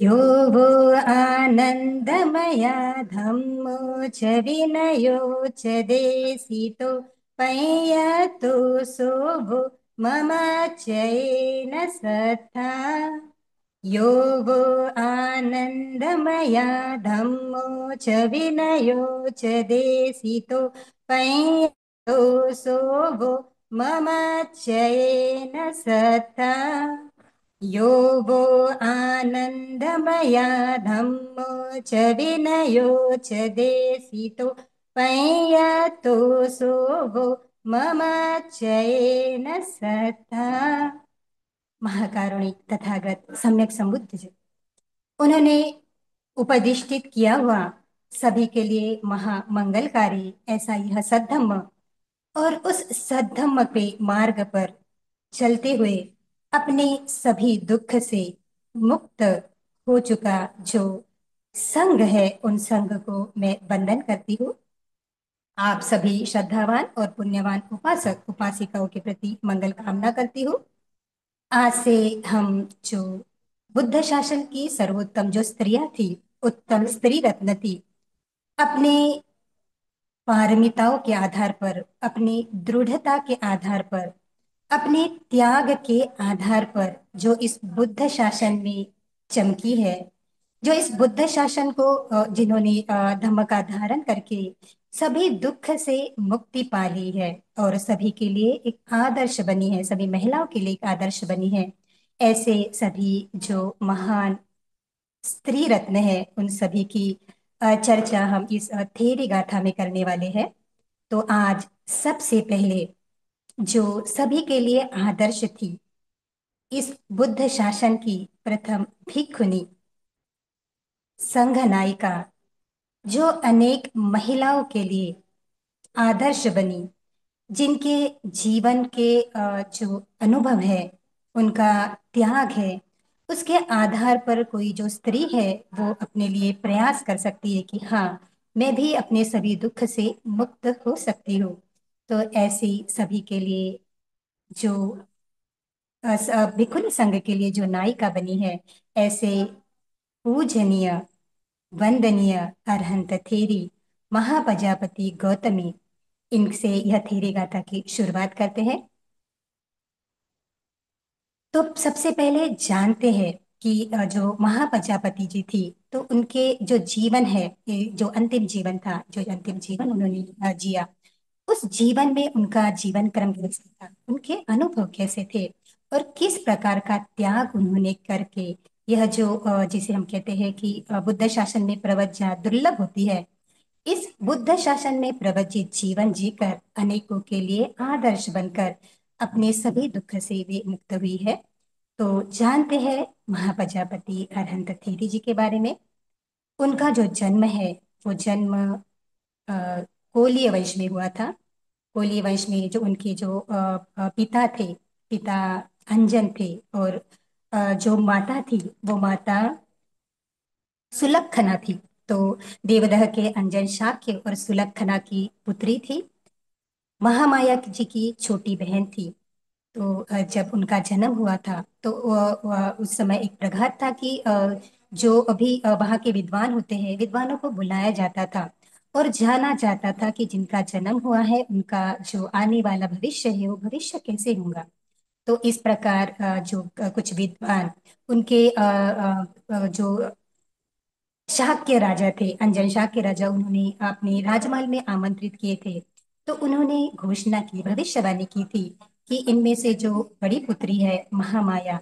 यो वो आनन्दमया धम्मो च विनयो च देशितो पय्यतो शोभो मम चैन सत्ता यो वो आनन्दमया धम्मो च विनयो च देशितो पय्यतो शोभो मम चैन सत्ता यो वो आनन्दमया धम्मो च विनयो च देशितो पय्यतो शोभो मम चैन सत्ता। महाकारुणिक तथागत सम्यक संबुद्ध जी, उन्होंने उपदिष्टित किया हुआ सभी के लिए महामंगलकारी ऐसा यह सद्धम्म और उस सद्धम्म पे मार्ग पर चलते हुए अपने सभी दुख से मुक्त हो चुका जो संघ है, उन संघ को मैं वंदन करती हूँ। आप सभी श्रद्धावान और पुण्यवान उपासक उपासिकाओं के प्रति मंगल कामना करती हूँ। आज से हम जो बुद्ध शासन की सर्वोत्तम जो स्त्रियां थी, उत्तम स्त्री रत्न थी, अपने पारमिताओं के आधार पर, अपनी दृढ़ता के आधार पर, अपने त्याग के आधार पर जो इस बुद्ध शासन में चमकी है, जो इस बुद्ध शासन को जिन्होंने धम्म का धारण करके सभी दुख से मुक्ति पा ली है और सभी के लिए एक आदर्श बनी है, सभी महिलाओं के लिए एक आदर्श बनी है, ऐसे सभी जो महान स्त्री रत्न है, उन सभी की चर्चा हम इस थेरी गाथा में करने वाले हैं। तो आज सबसे पहले जो सभी के लिए आदर्श थी, इस बुद्ध शासन की प्रथम भिक्खुनी संघ नायिका, जो अनेक महिलाओं के लिए आदर्श बनी, जिनके जीवन के जो अनुभव है, उनका त्याग है, उसके आधार पर कोई जो स्त्री है वो अपने लिए प्रयास कर सकती है कि हाँ, मैं भी अपने सभी दुख से मुक्त हो सकती हूँ। तो ऐसी सभी के लिए जो भिक्खुनी संघ के लिए जो नायिका बनी है, ऐसे पूजनीय वंदनीय अरहंत थेरी महाप्रजापति गौतमी, इनसे यह थेरी गाथा की शुरुआत करते हैं। तो सबसे पहले जानते हैं कि जो महाप्रजापति जी थी, तो उनके जो जीवन है, ये जो अंतिम जीवन था, जो अंतिम जीवन उन्होंने जिया, उस जीवन में उनका जीवन क्रम कैसे था, उनके अनुभव कैसे थे और किस प्रकार का त्याग उन्होंने करके यह जो जिसे हम कहते हैं कि बुद्ध शासन में प्रवज्ञा दुर्लभ होती है, इस बुद्ध शासन में प्रवज्जित जीवन जीकर अनेकों के लिए आदर्श बनकर अपने सभी दुख से वे मुक्त हुई है। तो जानते हैं महाप्रजापति अरहंत थेरी जी के बारे में। उनका जो जन्म है, वो जन्म कोलीय वंश में हुआ था। कोलीय वंश में जो उनके जो पिता थे, पिता अंजन थे, और जो माता थी, वो माता सुलक्षणा थी। तो देवदह के अंजन शाक्य और सुलक्षणा की पुत्री थी। महामाया जी की छोटी बहन थी। तो जब उनका जन्म हुआ था, तो उस समय एक प्रघात था कि जो अभी वहाँ के विद्वान होते हैं, विद्वानों को बुलाया जाता था और जाना जाता था कि जिनका जन्म हुआ है, उनका जो आने वाला भविष्य है, वो भविष्य कैसे होगा। तो इस प्रकार जो कुछ विद्वान उनके जो शाक्य राजा थे, अंजन शाक्य राजा, उन्होंने अपने राजमहल में आमंत्रित किए थे। तो उन्होंने घोषणा की, भविष्यवाणी की थी कि इनमें से जो बड़ी पुत्री है महामाया,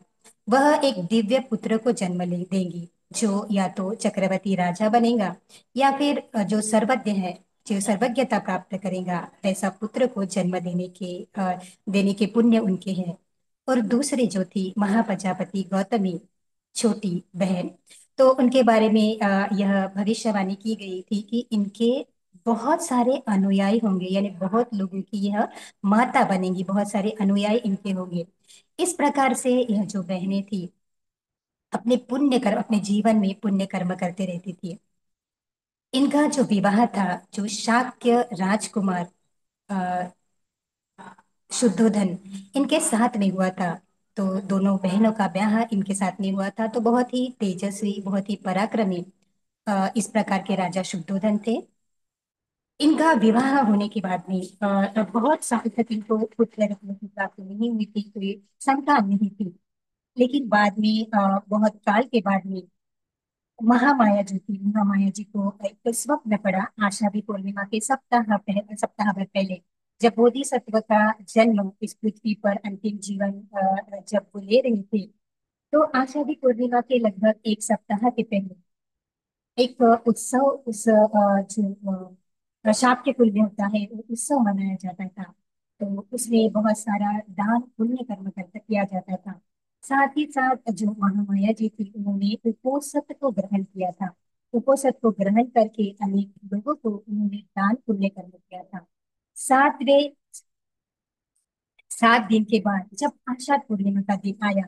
वह एक दिव्य पुत्र को जन्म ले देंगी, जो या तो चक्रवर्ती राजा बनेगा या फिर जो सर्वज्ञ है, जो सर्वज्ञता प्राप्त करेगा, ऐसा पुत्र को जन्म देने के पुण्य उनके हैं। और दूसरी जो थी महाप्रजापति गौतमी, छोटी बहन, तो उनके बारे में यह भविष्यवाणी की गई थी कि इनके बहुत सारे अनुयायी होंगे, यानी बहुत लोगों की यह माता बनेंगी, बहुत सारे अनुयायी इनके होंगे। इस प्रकार से यह जो बहनें थी, अपने पुण्य कर्म, अपने जीवन में पुण्य कर्म करते रहती थी। इनका जो विवाह था, जो शाक्य राजकुमार अ, शुद्धोधन, इनके साथ में हुआ था। तो दोनों बहनों का ब्याह इनके साथ में हुआ था। तो बहुत ही तेजस्वी, बहुत ही पराक्रमी इस प्रकार के राजा शुद्धोधन थे। इनका विवाह होने के बाद में बहुत साल तक इनको पुत्र रत्न की प्राप्ति नहीं हुई थी, कोई संतान नहीं थी। लेकिन बाद में बहुत काल के बाद में महामाया जो थी, महामाया जी को एक स्वप्न पड़ा आषाढ़ी पूर्णिमा के सप्ताह भर पहले, जब बोधिसत्व का जन्म इस पृथ्वी पर अंतिम जीवन जब वो ले रहे थे। तो आषाढ़ी पूर्णिमा के लगभग एक सप्ताह के पहले एक उत्सव, उस जो शाक्त के कुल में होता है, वो उत्सव मनाया जाता था। तो उसमें बहुत सारा दान पुण्य कर्म करता किया जाता था। साथ ही साथ जो महामाया जी थी, उन्होंने उपोषथ को ग्रहण किया था। उपोषथ को ग्रहण करके अनेक लोगों को उन्होंने दान पुण्य कर्म किया था। सातवें 7 दिन के बाद जब आषाढ़ पूर्णिमा का दिन आया,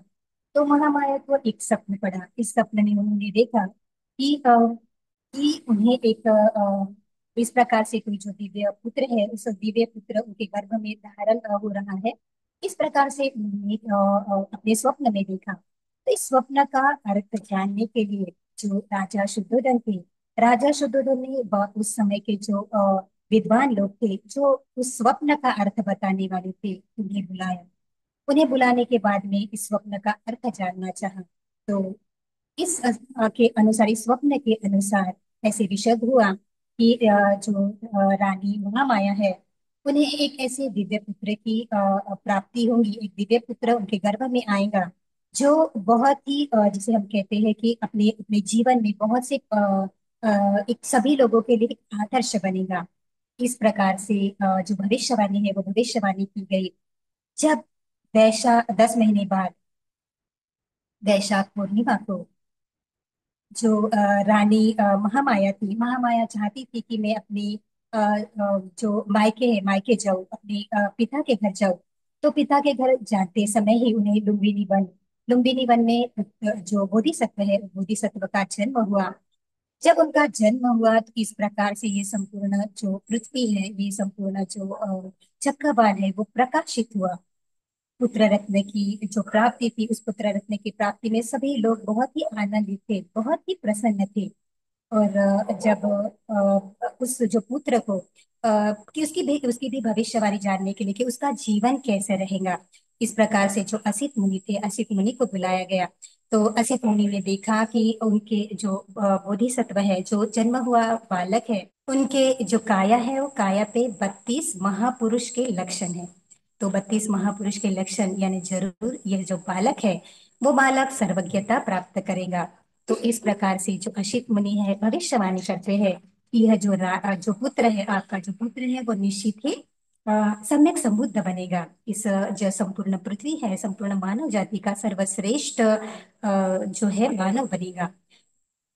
तो महामाया को एक स्वप्न पड़ा। इस स्वप्न में उन्होंने देखा कि उन्हें एक इस प्रकार से कोई जो दिव्य पुत्र है, उस दिव्य पुत्र उनके गर्भ में धारण हो रहा है। इस प्रकार से उन्होंने अपने स्वप्न में देखा। तो इस स्वप्न का अर्थ जानने के लिए जो राजा शुद्धोधन थे, राजा शुद्धोधन ने उस समय के जो विद्वान लोग थे, जो उस स्वप्न का अर्थ बताने वाले थे, उन्हें बुलाया। उन्हें बुलाने के बाद में इस स्वप्न का अर्थ जानना चाहा। तो इस के अनुसार, इस स्वप्न के अनुसार ऐसे विशद हुआ कि जो रानी महामाया है, उन्हें एक ऐसे दिव्य पुत्र की प्राप्ति होगी। एक दिव्य पुत्र उनके गर्भ में आएगा, जो बहुत ही जिसे हम कहते हैं कि अपने अपने जीवन में बहुत से एक सभी लोगों के लिए एक आदर्श बनेगा। इस प्रकार से जो भविष्यवाणी है, वो भविष्यवाणी की गई। जब 10 महीने बाद वैशाख पूर्णिमा को जो रानी महामाया थी, महामाया चाहती थी कि मैं अपनी जो मायके है, मायके जाऊं, अपने पिता के घर जाऊं। तो पिता के घर जाते समय ही उन्हें लुम्बिनी वन में जो बोधिसत्व है, बोधिसत्व का जन्म हुआ। जब उनका जन्म हुआ, तो इस प्रकार से ये संपूर्ण जो पृथ्वी है, ये संपूर्ण जो चक्रवाल है, वो प्रकाशित हुआ। पुत्र रत्न की जो प्राप्ति थी, उस पुत्र रत्न की प्राप्ति में सभी लोग बहुत ही आनंदित थे, बहुत ही प्रसन्न थे। और जब उस जो पुत्र को कि उसकी भी भविष्यवाणी जानने के लिए कि उसका जीवन कैसे रहेगा, इस प्रकार से जो असित मुनि थे, असित मुनि को बुलाया गया। तो असित मुनि ने देखा कि उनके जो बोधिसत्व है, जो जन्म हुआ बालक है, उनके जो काया है, वो काया पे 32 महापुरुष के लक्षण है। तो 32 महापुरुष के लक्षण यानी जरूर यह जो बालक है, वो बालक सर्वज्ञता प्राप्त करेगा। तो इस प्रकार से जो अशित मुनि है, भविष्यवाणी करते हैं कि यह जो पुत्र है, आपका जो पुत्र है, वो निश्चित ही सम्यक संबुद्ध बनेगा। इस जो संपूर्ण पृथ्वी है, संपूर्ण मानव जाति का सर्वश्रेष्ठ जो है मानव बनेगा,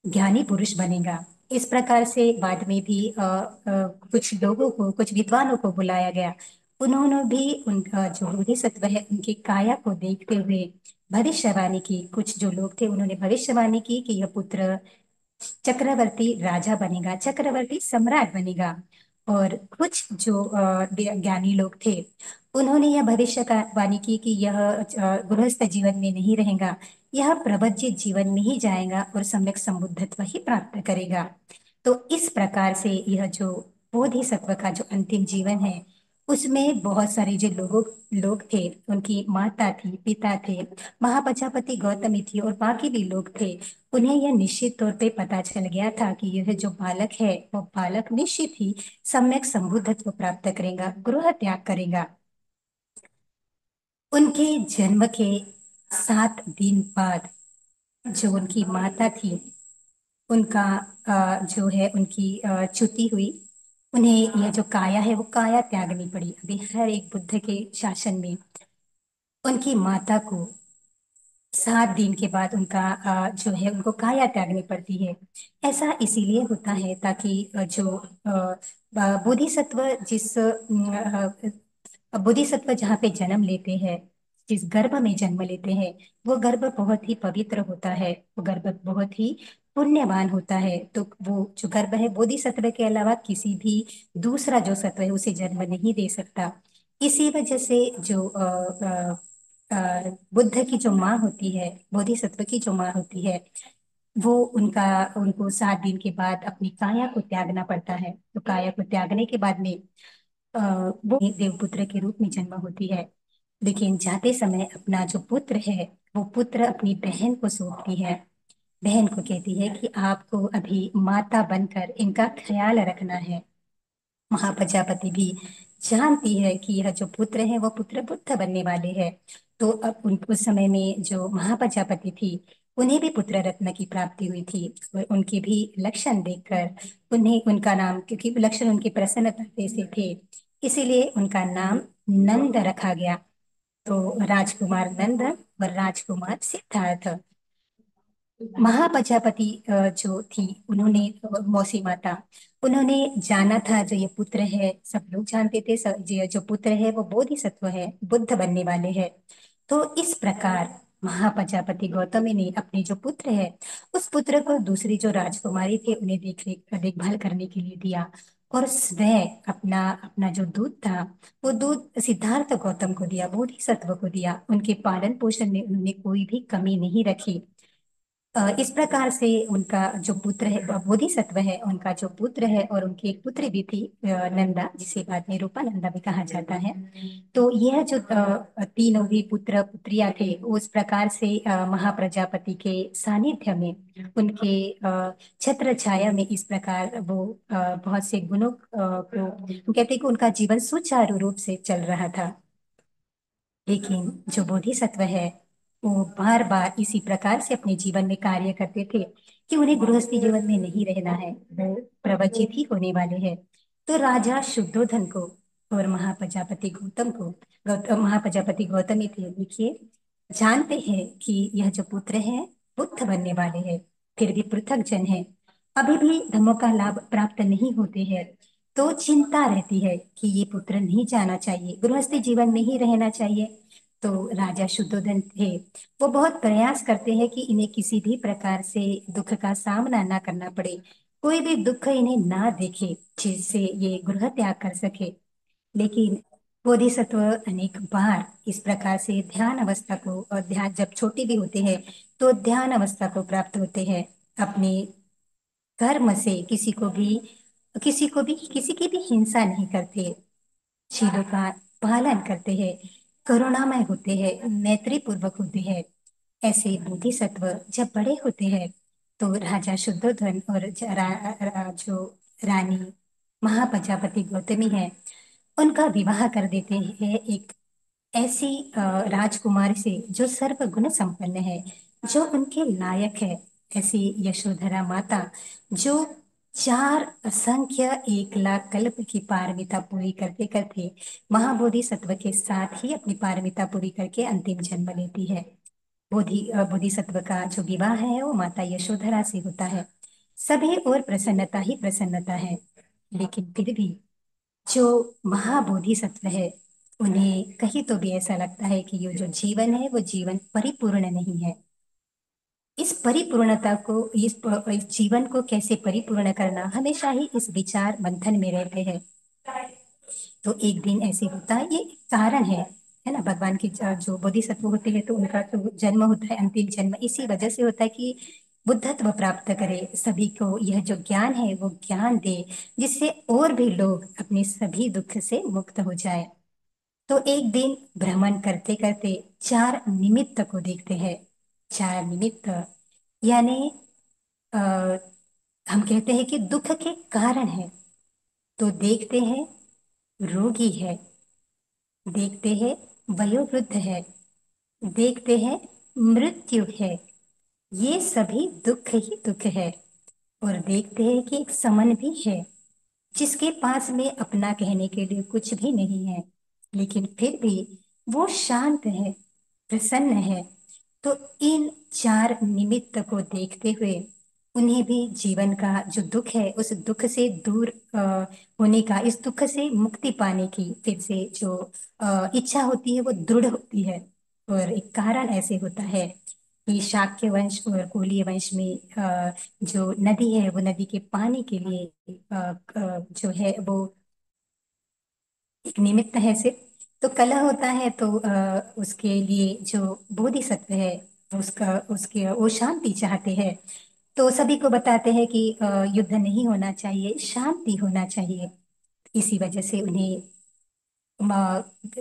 ज्ञानी पुरुष बनेगा। इस प्रकार से बाद में भी कुछ लोगों को, कुछ विद्वानों को बुलाया गया। उन्होंने भी उनका जो बोधिसत्व है, उनकी काया को देखते हुए भविष्यवाणी की। कुछ जो लोग थे, उन्होंने भविष्यवाणी की कि यह पुत्र चक्रवर्ती राजा बनेगा, चक्रवर्ती सम्राट बनेगा। और कुछ जो ज्ञानी लोग थे, उन्होंने यह भविष्य का वाणी की कि यह गृहस्थ जीवन में नहीं रहेगा, यह प्रवज्य जीवन में ही जाएगा और सम्यक संबुद्धत्व ही प्राप्त करेगा। तो इस प्रकार से यह जो बोधिसत्व का जो अंतिम जीवन है, उसमें बहुत सारे जो लोग थे, उनकी माता थी, पिता थे, महाप्रजापति गौतमी थी और बाकी भी लोग थे। उन्हें यह निश्चित तौर पे पता चल गया था कि यह जो बालक है, वो बालक निश्चित ही सम्यक संबुद्धत्व प्राप्त करेगा, गृह त्याग करेगा। उनके जन्म के 7 दिन बाद जो उनकी माता थी, उनका जो है उनकी च्युति हुई। उन्हें यह जो काया है, वो काया त्यागनी पड़ी। अभी हर एक बुद्ध के शासन में उनकी माता को 7 दिन के बाद उनका जो है उनको काया त्यागनी पड़ती है। ऐसा इसीलिए होता है ताकि जो बोधिसत्व बोधिसत्व जहाँ पे जन्म लेते हैं, जिस गर्भ में जन्म लेते हैं, वो गर्भ बहुत ही पवित्र होता है, वो गर्भ बहुत ही पुण्यवान होता है। तो वो जो गर्भ है, बोधिसत्व के अलावा किसी भी दूसरा जो सत्व है, उसे जन्म नहीं दे सकता। इसी वजह से जो बुद्ध की जो माँ होती है, बोधिसत्व की जो माँ होती है, वो उनका उनको 7 दिन के बाद अपनी काया को त्यागना पड़ता है। तो काया को त्यागने के बाद में वो देवपुत्र के रूप में जन्म होती है। लेकिन जाते समय अपना जो पुत्र है, वो पुत्र अपनी बहन को सौंपती है। बहन को कहती है कि आपको अभी माता बनकर इनका ख्याल रखना है। महाप्रजापति भी जानती है कि यह जो पुत्र है वो पुत्र बुद्ध बनने वाले हैं। तो अब उस समय में जो महाप्रजापति थी, उन्हें भी पुत्र रत्न की प्राप्ति हुई थी। और उनके भी लक्षण देखकर उन्हें उनका नाम, क्योंकि लक्षण उनकी प्रसन्नता से थे, इसीलिए उनका नाम नंद रखा गया। तो राजकुमार नंद और राजकुमार सिद्धार्थ। महाप्रजापति जो थी, उन्होंने मौसी माता, उन्होंने जाना था जो ये पुत्र है, सब लोग जानते थे, ये जो पुत्र है वो बोधिसत्व है, बुद्ध बनने वाले हैं। तो इस प्रकार महाप्रजापति गौतमी ने अपने जो पुत्र है, उस पुत्र को दूसरी जो राजकुमारी थे उन्हें देखभाल करने के लिए दिया। और स्वयं अपना अपना जो दूध था, वो दूध सिद्धार्थ गौतम को दिया, बोधिसत्व को दिया। उनके पालन पोषण में उन्होंने कोई भी कमी नहीं रखी। इस प्रकार से उनका जो पुत्र है, बोधिसत्व है, उनका जो पुत्र है, और उनकी एक पुत्री भी थी, नंदा, जिसे बाद में रूपानंदा भी कहा जाता है। तो यह जो तीनों भी पुत्र पुत्रियां थे, उस प्रकार से महाप्रजापति के सानिध्य में, उनके छत्र छाया में, इस प्रकार वो बहुत से गुणों को कहते हैं कि उनका जीवन सुचारू रूप से चल रहा था। लेकिन जो बोधिसत्व है, वो बार बार इसी प्रकार से अपने जीवन में कार्य करते थे कि उन्हें गृहस्थी जीवन में नहीं रहना है, वो प्रवचित ही होने वाले हैं। तो राजा शुद्धोधन को और महाप्रजापति गौतम को, महाप्रजापति गौतमी थे, देखिए, जानते हैं कि यह जो पुत्र है बुद्ध बनने वाले हैं, फिर भी पृथक जन है, अभी भी धर्मों का लाभ प्राप्त नहीं होते हैं। तो चिंता रहती है कि ये पुत्र नहीं जाना चाहिए, गृहस्थी जीवन में ही रहना चाहिए। तो राजा शुद्धोधन थे, वो बहुत प्रयास करते हैं कि इन्हें किसी भी प्रकार से दुख का सामना ना करना पड़े, कोई भी दुख इन्हें ना देखे, जिससे ये गृह त्याग कर सके। लेकिन बोधिसत्व अनेक बार इस प्रकार से ध्यान अवस्था को, और ध्यान जब छोटे भी होते हैं तो ध्यान अवस्था को प्राप्त होते हैं, अपने कर्म से किसी को भी किसी की भी हिंसा नहीं करते, शीलों का पालन करते हैं, करुणामय होते हैं, मैत्री पूर्वक होते हैं। ऐसे बोधिसत्व जब बड़े होते हैं, तो राजा शुद्धोधन और जो रानी महाप्रजापति गौतमी है, उनका विवाह कर देते हैं एक ऐसी राजकुमारी से जो सर्व गुण संपन्न है, जो उनके लायक है। ऐसी यशोधरा माता, जो 4 असंख्य 1 लाख कल्प की पारमिता पूरी करते करते महाबोधि सत्व के साथ ही अपनी पारमिता पूरी करके अंतिम जन्म लेती है। बोधिसत्व का जो विवाह है वो माता यशोधरा से होता है। सभी और प्रसन्नता ही प्रसन्नता है। लेकिन फिर भी जो महाबोधिसत्व है, उन्हें कहीं तो भी ऐसा लगता है कि ये जो जीवन है वो जीवन परिपूर्ण नहीं है। इस परिपूर्णता को, इस जीवन को कैसे परिपूर्ण करना, हमेशा ही इस विचार मंथन में रहते हैं। तो एक दिन ऐसे होता है, ये कारण है ना, भगवान की जो बोधिसत्व होते हैं तो उनका तो जन्म होता है, अंतिम जन्म इसी वजह से होता है कि बुद्धत्व प्राप्त करे, सभी को यह जो ज्ञान है वो ज्ञान दे, जिससे और भी लोग अपने सभी दुख से मुक्त हो जाए। तो एक दिन भ्रमण करते करते 4 निमित्त को देखते हैं। 4 निमित्त यानी आ, हम कहते हैं कि दुख के कारण है। तो देखते हैं रोगी है, देखते हैं वयोवृद्ध है, देखते हैं मृत्यु है, ये सभी दुख ही दुख है। और देखते हैं कि एक समन भी है, जिसके पास में अपना कहने के लिए कुछ भी नहीं है, लेकिन फिर भी वो शांत है, प्रसन्न है। तो इन 4 निमित्त को देखते हुए उन्हें भी जीवन का जो दुख है, उस दुख से दूर होने का, इस दुख से मुक्ति पाने की फिर से जो इच्छा होती है वो दृढ़ होती है। और एक कारण ऐसे होता है कि शाक्य वंश और कोलीय वंश में जो नदी है, वो नदी के पानी के लिए जो है वो एक निमित्त है सिर्फ। तो कलह होता है तो उसके लिए जो बोधिसत्व है, उसका उसके वो शांति चाहते हैं। तो सभी को बताते हैं कि युद्ध नहीं होना चाहिए, शांति होना चाहिए। इसी वजह से उन्हें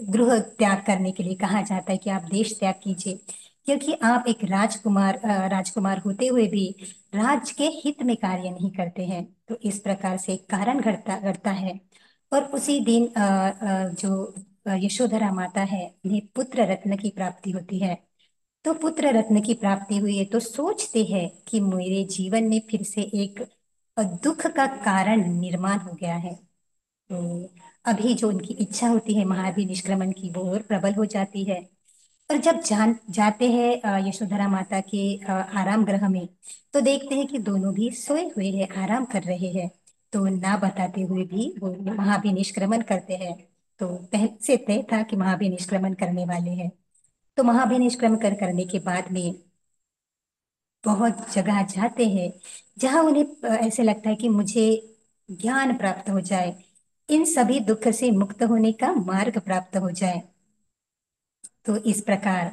गृह त्याग करने के लिए कहा जाता है कि आप देश त्याग कीजिए, क्योंकि आप एक राजकुमार होते हुए भी राज के हित में कार्य नहीं करते हैं। तो इस प्रकार से एक कारण घटता घटता है। और उसी दिन जो यशोधरा माता है, उन्हें पुत्र रत्न की प्राप्ति होती है। तो पुत्र रत्न की प्राप्ति हुई है तो सोचते हैं कि मेरे जीवन में फिर से एक दुख का कारण निर्माण हो गया है। तो अभी जो उनकी इच्छा होती है महाबली निष्क्रमण की, वो और प्रबल हो जाती है। और जब जान जाते हैं यशोधरा माता के आराम गृह में, तो देखते हैं कि दोनों भी सोए हुए हैं, आराम कर रहे हैं। तो ना बताते हुए भी वो महाबली निष्क्रमण करते हैं। तो पहले से तय था कि महाबली निष्क्रमण करने वाले हैं। तो महाबली निष्क्रमण करने के बाद में बहुत जगह जाते हैं जहां उन्हें ऐसे लगता है कि मुझे ज्ञान प्राप्त हो जाए, इन सभी दुख से मुक्त होने का मार्ग प्राप्त हो जाए। तो इस प्रकार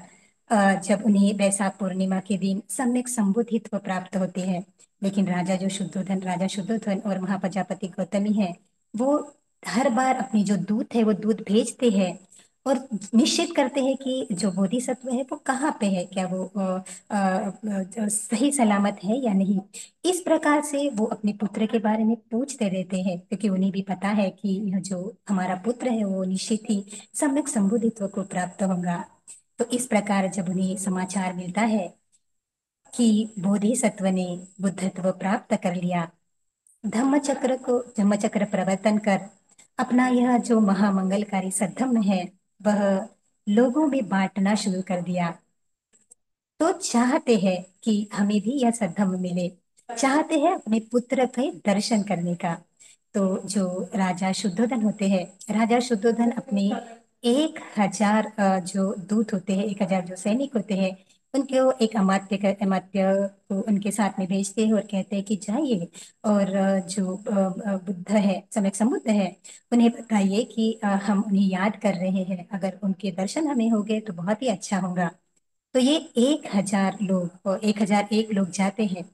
जब उन्हें वैशाख पूर्णिमा के दिन सम्यक संबोधित्व प्राप्त होते हैं, लेकिन राजा शुद्धोधन और महाप्रजापति गौतमी है, वो हर बार अपनी जो दूत है वो दूत भेजते हैं और निश्चित करते हैं कि जो बोधिसत्व है वो कहाँ पे है, क्या वो सही सलामत है या नहीं। इस प्रकार से वो अपने पुत्र के बारे में पूछते रहते हैं, क्योंकि उन्हें भी पता है कि यह जो हमारा पुत्र है वो निश्चित ही सम्यक संबोधित्व को प्राप्त होगा। तो इस प्रकार जब उन्हें समाचार मिलता है कि बोधिसत्व ने बुद्धत्व प्राप्त कर लिया, धम्मचक्र प्रवर्तन कर अपना यह जो महामंगलकारी सद्धम्म है, वह लोगों में बांटना शुरू कर दिया। तो चाहते हैं कि हमें भी यह सद्धम्म मिले, चाहते हैं अपने पुत्र के दर्शन करने का। तो जो राजा शुद्धोधन होते हैं, राजा शुद्धोधन अपने 1,000 जो दूत होते हैं, 1,000 जो सैनिक होते हैं, उनको एक अमात्य को उनके साथ में भेजते हैं और कहते हैं कि जाइए और जो बुद्ध है, सम्यक संबुद्ध है, उन्हें बताइए कि हम उन्हें याद कर रहे हैं, अगर उनके दर्शन हमें हो गए तो बहुत ही अच्छा होगा। तो ये 1,000 लोग और 1,001 लोग जाते हैं।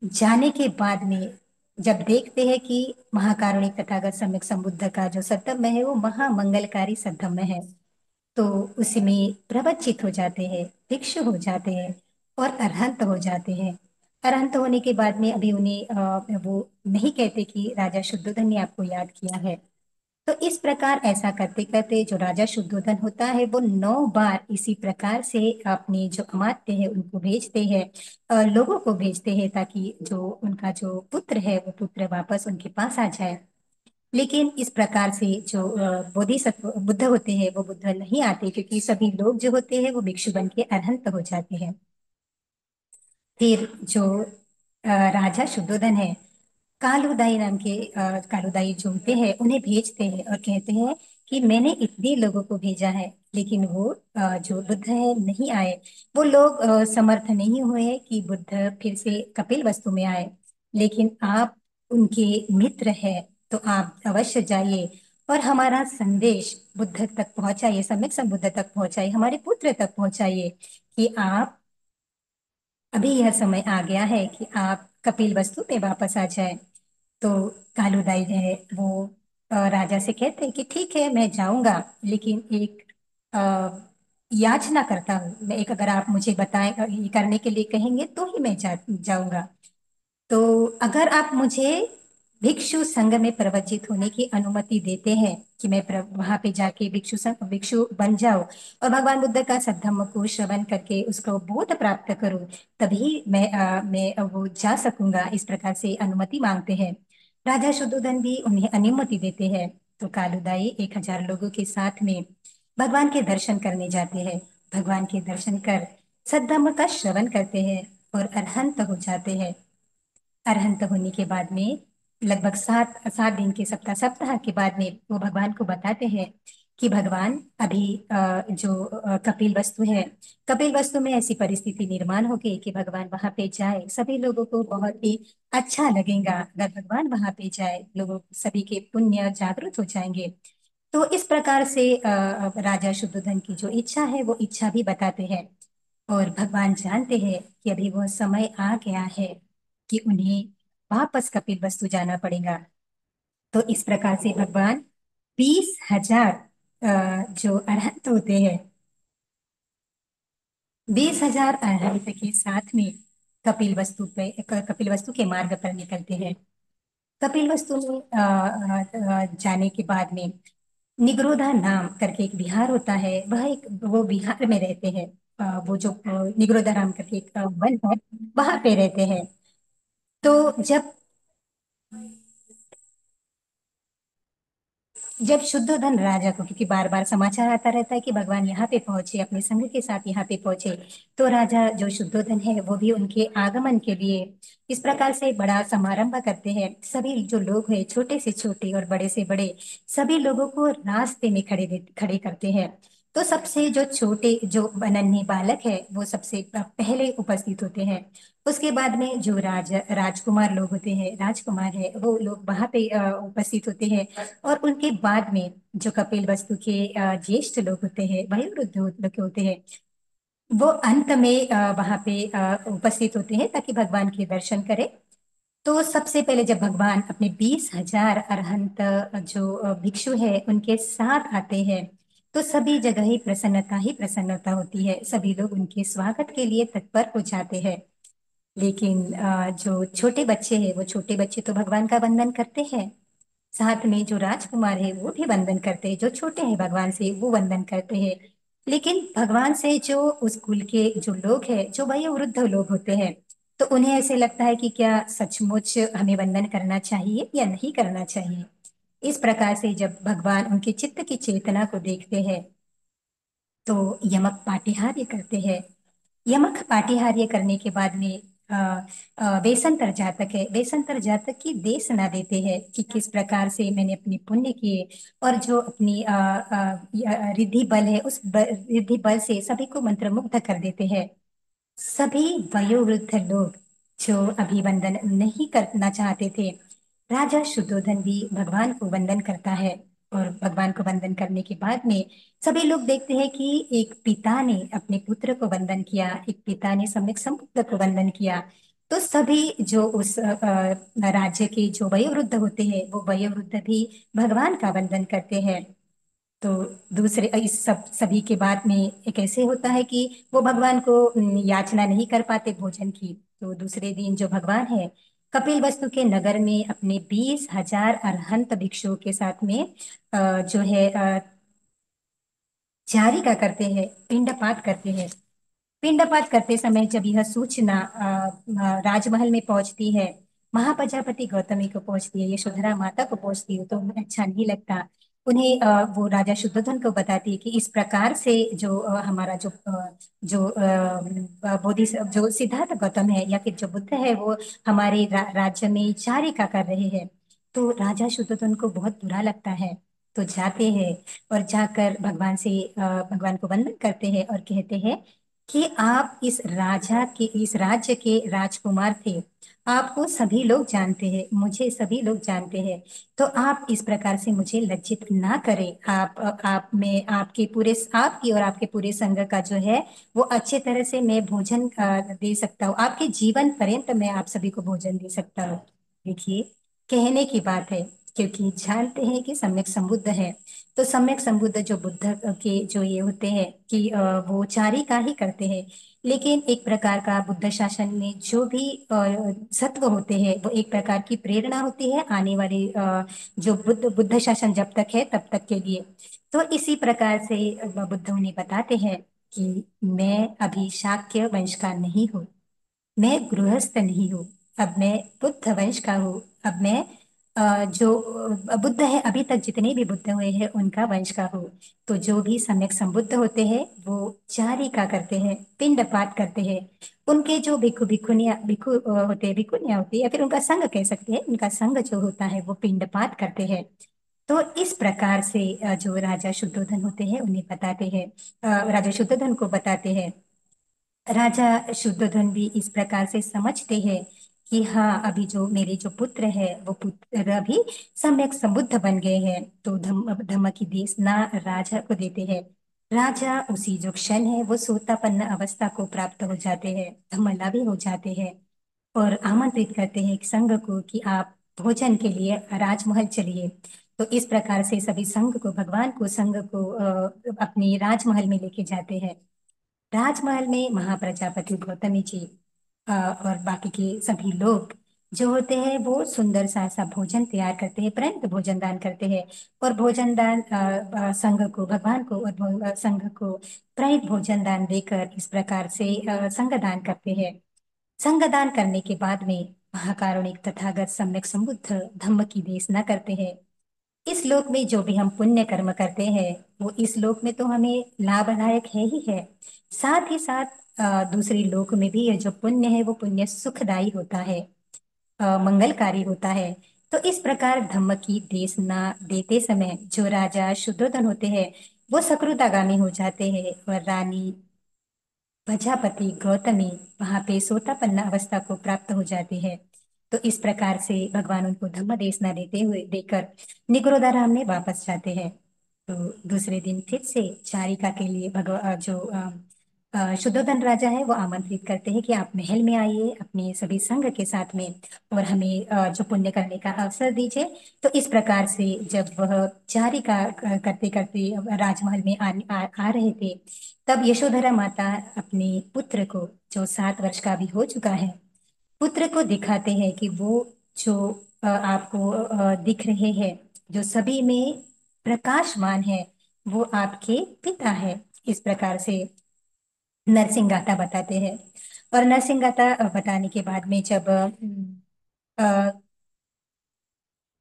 जाने के बाद में जब देखते हैं कि महाकारुणिक तथागत सम्यक संबुद्ध का जो सद्धम्म है वो महामंगलकारी सद्धम्म है, तो उसमें प्रवचित हो जाते हैं, भिक्षु हो जाते हैं और अरहंत हो जाते हैं। अरहंत होने के बाद में अभी उन्हें वो नहीं कहते कि राजा शुद्धोधन ने आपको याद किया है। तो इस प्रकार ऐसा करते करते जो राजा शुद्धोधन होता है वो 9 बार इसी प्रकार से अपने जो अमात्य है उनको भेजते हैं, लोगों को भेजते हैं, ताकि जो उनका जो पुत्र है वो पुत्र वापस उनके पास आ जाए। लेकिन इस प्रकार से जो बोधिसत्व बुद्ध होते हैं वो बुद्ध नहीं आते, क्योंकि सभी लोग जो होते हैं वो भिक्षु बन के अरहंत हो जाते हैं। फिर जो राजा शुद्धोधन है, कालूदाई नाम के कालूदाई जो होते हैं उन्हें भेजते हैं और कहते हैं कि मैंने इतने लोगों को भेजा है, लेकिन वो जो बुद्ध है नहीं आए। वो लोग समर्थ नहीं हुए कि बुद्ध फिर से कपिल वस्तु में आए। लेकिन आप उनके मित्र हैं, तो आप अवश्य जाइए और हमारा संदेश बुद्ध तक पहुंचाइए, सम्यक संबुद्ध तक पहुंचाइए, हमारे पुत्र तक पहुंचाइए कि आप अभी यह समय आ गया है कि आप कपिल वस्तु पे वापस आ जाए। तो कालूदाई है वो राजा से कहते हैं कि ठीक है मैं जाऊंगा, लेकिन एक अ, याचना करता हूँ मैं, एक अगर आप मुझे बताएं ये करने के लिए कहेंगे तो ही मैं जाऊंगा। तो अगर आप मुझे भिक्षु संघ में प्रवचित होने की अनुमति देते हैं कि मैं वहां पे जाके भिक्षु बन जाऊं और भगवान बुद्ध का सद्धम्म को श्रवण करके उसको बोध प्राप्त करूं, तभी मैं वो जा सकूंगा, इस प्रकार से अनुमति मांगते हैं। राजा शुद्धोधन भी उन्हें अनुमति देते हैं। तो कालुदाई 1,000 लोगों के साथ में भगवान के दर्शन करने जाते हैं। भगवान के दर्शन कर सद्धम्म का श्रवण करते हैं और अरहंत हो जाते हैं। अरहंत होने के बाद में लगभग 7 दिन के सप्ताह के बाद में वो भगवान को बताते हैं कि भगवान अभी जो कपिल वस्तु है, कपिल वस्तु में ऐसी परिस्थिति निर्माण हो गई कि भगवान वहां पे जाए, सभी लोगों को बहुत ही अच्छा लगेगा। अगर भगवान वहां पे जाए, लोगों सभी के पुण्य जागृत हो जाएंगे। तो इस प्रकार से राजा शुद्धोधन की जो इच्छा है वो इच्छा भी बताते हैं। और भगवान जानते हैं कि अभी वह समय आ गया है कि उन्हें वापस कपिल वस्तु जाना पड़ेगा। तो इस प्रकार से भगवान 20,000 जो अरहंत होते हैं, 20,000 अरहंत के साथ में कपिल वस्तु के मार्ग पर निकलते हैं। कपिल वस्तु में जाने के बाद में निगरोधा नाम करके एक विहार होता है, वह एक वो विहार में रहते हैं। वो जो निगरोधा नाम करके एक वन है, वहां पे रहते हैं। तो जब जब शुद्धोधन राजा को, क्योंकि बार बार समाचार आता रहता है कि भगवान यहाँ पे पहुंचे, अपने संघ के साथ यहाँ पे पहुंचे, तो राजा जो शुद्धोधन है वो भी उनके आगमन के लिए इस प्रकार से बड़ा समारंभ करते हैं। सभी जो लोग हैं, छोटे से छोटे और बड़े से बड़े, सभी लोगों को रास्ते में खड़े करते हैं। तो सबसे जो छोटे जो नन्हे बालक है वो सबसे पहले उपस्थित होते हैं। उसके बाद में जो राजकुमार लोग होते हैं, राजकुमार है, वो लोग वहां पे उपस्थित होते हैं। और उनके बाद में जो कपिल वस्तु के ज्येष्ठ लोग होते हैं, वयोवृद्ध लोग होते हैं, वो अंत में वहां पे उपस्थित होते हैं ताकि भगवान के दर्शन करें। तो सबसे पहले जब भगवान अपने 20,000 अरहंत जो भिक्षु है उनके साथ आते हैं, तो सभी जगह ही प्रसन्नता होती है। सभी लोग उनके स्वागत के लिए तत्पर हो जाते हैं। लेकिन जो छोटे बच्चे हैं, वो छोटे बच्चे तो भगवान का वंदन करते हैं। साथ में जो राजकुमार है वो भी वंदन करते हैं, जो छोटे हैं भगवान से वो वंदन करते हैं। लेकिन भगवान से जो उस कुल के जो लोग हैं, जो वयोवृद्ध लोग होते हैं, तो उन्हें ऐसे लगता है कि क्या सचमुच हमें वंदन करना चाहिए या नहीं करना चाहिए। इस प्रकार से जब भगवान उनके चित्त की चेतना को देखते हैं, तो यमक पाटिहार्य करते हैं। यमक पाटिहार्य करने के बाद में वेशंतर जातक है, वेशंतर जातक की देशना देते हैं कि किस प्रकार से मैंने अपने पुण्य किए और जो अपनी रिद्धि बल है, उस रिद्धि बल से सभी को मंत्रमुग्ध कर देते हैं। सभी वयोवृद्ध लोग जो अभिवंदन नहीं करना चाहते थे, राजा शुद्धोधन भी भगवान को वंदन करता है। और भगवान को वंदन करने के बाद में सभी लोग देखते हैं कि एक पिता ने अपने पुत्र को वंदन किया, एक पिता ने सम्यक संबुद्ध को वंदन किया। तो सभी जो उस राज्य के जो वयोवृद्ध होते हैं, वो वयोवृद्ध भी भगवान का वंदन करते हैं। तो दूसरे इस सब सभी के बाद में एक ऐसे होता है कि वो भगवान को याचना नहीं कर पाते भोजन की। तो दूसरे दिन जो भगवान है, कपिल वस्तु के नगर में अपने 20,000 अरहंत भिक्षुओं के साथ में जो है चारिका करते हैं, पिंडपात करते हैं। पिंडपात करते समय जब यह सूचना राजमहल में पहुंचती है, महाप्रजापति गौतमी को पहुंचती है, यशोधरा माता को पहुंचती है, तो उन्हें अच्छा नहीं लगता। उन्हें वो राजा शुद्धोधन को बताती है कि इस प्रकार से जो हमारा जो बोधि जो सिद्धार्थ गौतम है या फिर जो बुद्ध है, वो हमारे राज्य में चारिका कर रहे हैं। तो राजा शुद्धोधन को बहुत बुरा लगता है। तो जाते हैं और जाकर भगवान को वंदन करते हैं और कहते हैं कि आप इस राज्य के राजकुमार थे। आपको सभी लोग जानते हैं, मुझे सभी लोग जानते हैं। तो आप इस प्रकार से मुझे लज्जित ना करें। आप में आपके पूरे आपकी और आपके पूरे संघ का जो है वो अच्छे तरह से मैं भोजन दे सकता हूँ, आपके जीवन पर्यंत मैं आप सभी को भोजन दे सकता हूँ। देखिए, कहने की बात है, क्योंकि जानते हैं कि सम्यक संबुद्ध है। तो सम्यक संबुद्ध जो बुद्ध के जो ये होते हैं कि वो चारिका ही करते हैं। लेकिन एक प्रकार का बुद्ध शासन में जो भी सत्व होते हैं, वो एक प्रकार की प्रेरणा होती है आने वाले जो बुद्ध शासन जब तक है तब तक के लिए। तो इसी प्रकार से बुद्ध उन्हें बताते हैं कि मैं अभी शाक्य वंश का नहीं हूँ, मैं गृहस्थ नहीं हूँ, अब मैं बुद्ध वंश का हूँ। अब मैं जो बुद्ध है, अभी तक जितने भी बुद्ध हुए हैं उनका वंश का हूँ। तो जो भी सम्यक संबुद्ध होते हैं वो चारिका करते हैं, पिंडपात करते हैं। उनके जो भिक्खु होते हैं, भिक्खुनिया होती है, या फिर उनका संघ कह सकते हैं, उनका संघ जो होता है वो पिंडपात करते हैं। तो इस प्रकार से जो राजा शुद्धोधन होते हैं उन्हें बताते हैं, राजा शुद्धोधन को बताते हैं। राजा शुद्धोधन भी इस प्रकार से समझते हैं कि हाँ, अभी जो मेरे जो पुत्र है वो पुत्र अभी सम्यक संबुद्ध बन गए हैं, तो धम्म की देशना राजा को देते हैं। राजा उसी जो क्षण है वो सोतापन्न अवस्था को प्राप्त हो जाते हैं, धम्मलाभी हो जाते हैं, और आमंत्रित करते हैं एक संघ को कि आप भोजन के लिए राजमहल चलिए। तो इस प्रकार से सभी संघ को, भगवान को, संघ को अपने राजमहल में लेके जाते हैं। राजमहल में महाप्रजापति गौतमी जी और बाकी के सभी लोग जो होते हैं वो सुंदर सा सा भोजन तैयार करते हैं, परंतु भोजन दान करते हैं। और भोजन दान संघ को, भगवान को और संघ को प्रणित भोजन दान देकर इस प्रकार से संघ दान करते हैं। संगदान करने के बाद में महाकारुणिक तथागत सम्यक संबुद्ध धम्म की देशना करते हैं। इस लोक में जो भी हम पुण्य कर्म करते हैं वो इस लोक में तो हमें लाभदायक है ही है, साथ ही साथ दूसरी लोक में भी ये जो पुण्य है वो पुण्य सुखदायी होता है, मंगलकारी होता है। तो इस प्रकार धम्म की देशना देते समय जो राजा शुद्धोधन होते हैं वो सकृतागामी हो जाते हैं, और रानी प्रजापति गौतमी वहां पे सोतापन्न अवस्था को प्राप्त हो जाती है। तो इस प्रकार से भगवान उनको धम्म देशना देते हुए देकर निगरोधाराम में वापस जाते हैं। तो दूसरे दिन फिर से चारिका के लिए शुद्धोधन राजा है वो आमंत्रित करते हैं कि आप महल में आइए अपने सभी संघ के साथ में, और हमें जो पुण्य करने का अवसर दीजिए। तो इस प्रकार से जब वह चारिका करते करते राजमहल में आ रहे थे, तब यशोधरा माता अपने पुत्र को, जो 7 वर्ष का भी हो चुका है, पुत्र को दिखाते हैं कि वो जो आपको दिख रहे हैं, जो सभी में प्रकाशमान है, वो आपके पिता है। इस प्रकार से नरसिंहगाथा बताते हैं। और नरसिंहगाथा बताने के बाद में जब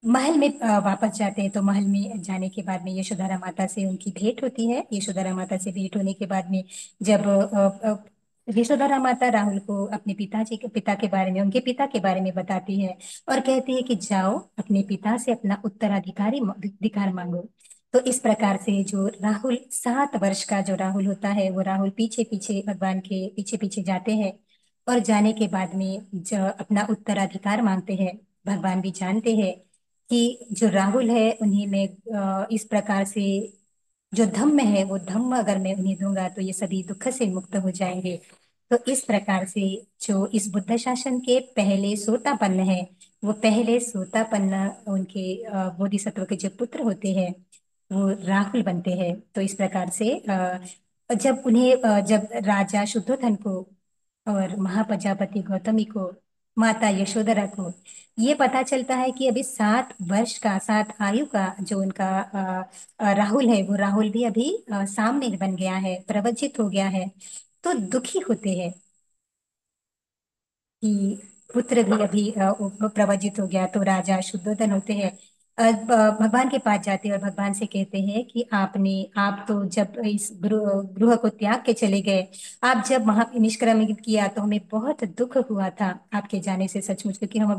महल में वापस जाते हैं, तो महल में जाने के बाद में यशोधरा माता से उनकी भेंट होती है। यशोधरा माता से भेंट होने के बाद में जब यशोधरा माता राहुल को अपने पिताजी के पिता के बारे में, उनके पिता के बारे में बताती है, और कहती है कि जाओ अपने पिता से अपना उत्तराधिकारी अधिकार मांगो। तो इस प्रकार से जो राहुल, 7 वर्ष का जो राहुल होता है, वो राहुल पीछे पीछे भगवान के पीछे पीछे जाते हैं, और जाने के बाद में जो अपना उत्तराधिकार मांगते हैं। भगवान भी जानते हैं कि जो राहुल है उन्हीं में इस प्रकार से जो धम्म है, वो धम्म अगर मैं उन्हें दूंगा तो ये सभी दुख से मुक्त हो जाएंगे। तो इस प्रकार से जो इस बुद्ध शासन के पहले सोतापन्न है, वो पहले सोतापन्न उनके बोधिसत्व के जो पुत्र होते हैं वो राहुल बनते हैं। तो इस प्रकार से जब राजा शुद्धोधन को और महाप्रजापति गौतमी को, माता यशोधरा को ये पता चलता है कि अभी 7 वर्ष का, 7 आयु का जो उनका राहुल है, वो राहुल भी अभी सामने बन गया है, प्रवचित हो गया है, तो दुखी होते हैं कि पुत्र भी अभी प्रवजित हो गया। तो राजा शुद्धोधन होते हैं, भगवान के पास जाते हैं और भगवान से कहते हैं कि आप तो जब इस गृह गृह को त्याग के चले गए, आप जब वहां पे निष्क्रमण किया तो हमें बहुत दुख हुआ था आपके जाने से, सचमुच, क्योंकि हम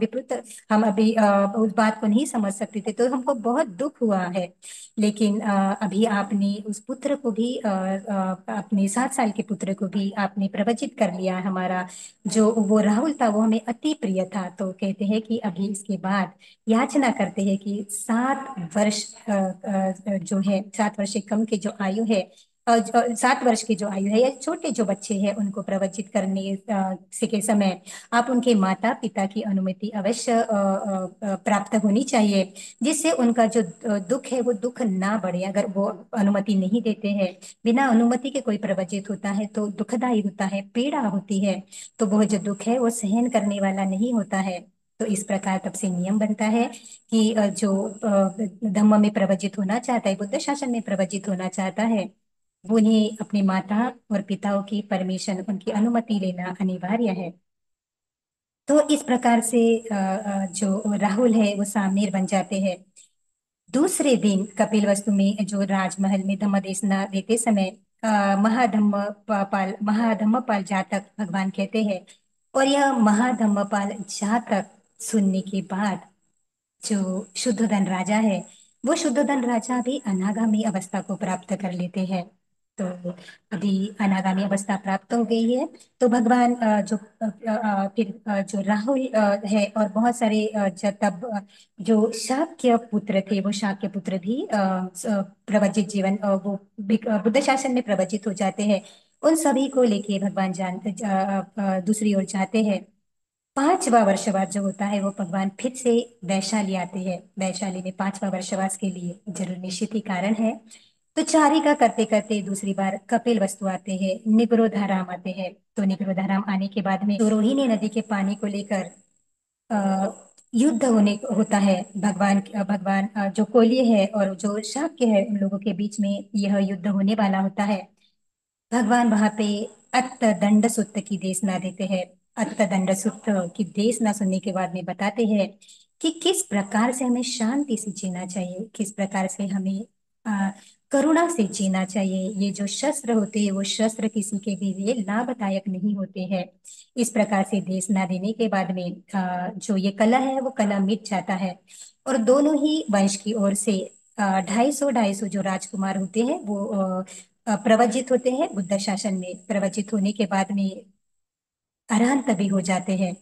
अभी उस बात को नहीं समझ सकते थे, तो हमको बहुत दुख हुआ है। लेकिन अभी आपने उस पुत्र को भी अपने 7 साल के पुत्र को भी आपने प्रवचित कर लिया। हमारा जो वो राहुल था वो हमें अति प्रिय था। तो कहते हैं कि अभी इसके बाद याचना करते हैं कि 7 वर्ष जो है, 7 वर्ष से कम की जो आयु है, 7 वर्ष की जो आयु है, या छोटे जो बच्चे हैं उनको प्रवचित करने से के समय आप उनके माता पिता की अनुमति अवश्य प्राप्त होनी चाहिए, जिससे उनका जो दुख है वो दुख ना बढ़े। अगर वो अनुमति नहीं देते हैं, बिना अनुमति के कोई प्रवचित होता है तो दुखदाई होता है, पीड़ा होती है, तो वह जो दुख है वो सहन करने वाला नहीं होता है। तो इस प्रकार तब से नियम बनता है कि जो धम्म में प्रवचित होना चाहता है, बुद्ध शासन में प्रवचित होना चाहता है, वो उन्हें अपने माता और पिताओं की परमिशन, उनकी अनुमति लेना अनिवार्य है। तो इस प्रकार से जो राहुल है वो सामनेर बन जाते हैं। दूसरे दिन कपिलवस्तु में जो राजमहल में धम्मदेशना देते समय महाधम्मपाल जातक भगवान कहते हैं, और यह महाधम्मपाल जातक सुनने के बाद जो शुद्धोधन राजा है, वो शुद्धोधन राजा भी अनागामी अवस्था को प्राप्त कर लेते हैं। तो अभी अनागामी अवस्था प्राप्त हो गई है। तो भगवान फिर जो राहुल है और बहुत सारे तब जो शाक्य पुत्र थे, वो शाक्य पुत्र भी प्रवचित जीवन बुद्ध शासन में प्रवचित हो जाते हैं। उन सभी को लेके भगवान दूसरी ओर जाते हैं। 5वां वर्षवास जो होता है वो भगवान फिर से वैशाली आते हैं। वैशाली में 5वां वर्षवास के लिए जरूर निश्चित ही कारण है। तो चारिका करते करते दूसरी बार कपिल वस्तु आते हैं, निगरोधाराम आते हैं। तो निगरोधाराम आने के बाद में तो रोहिणी नदी के पानी को लेकर अ, युद्ध होता है। जो कोल्य है और जो शाक्य है, उन लोगों के बीच में यह युद्ध होने वाला होता है। भगवान वहां पे अत्त दंड सुत्त की देशना देते हैं। अत्त दंड सुत्त की देशना सुनने के बाद में बताते हैं कि किस प्रकार से हमें शांति से जीना चाहिए, किस प्रकार से हमें आ, करुणा से जीना चाहिए। ये जो शस्त्र होते हैं वो शस्त्र किसी के भी लिए लाभदायक नहीं होते हैं। इस प्रकार से देशना देने के बाद में जो ये कला है वो कला मिट जाता है। और दोनों ही वंश की ओर से 250 जो राजकुमार होते हैं वो प्रवजित होते हैं। बुद्ध शासन में प्रवजित होने के बाद में अरहंत भी हो जाते हैं।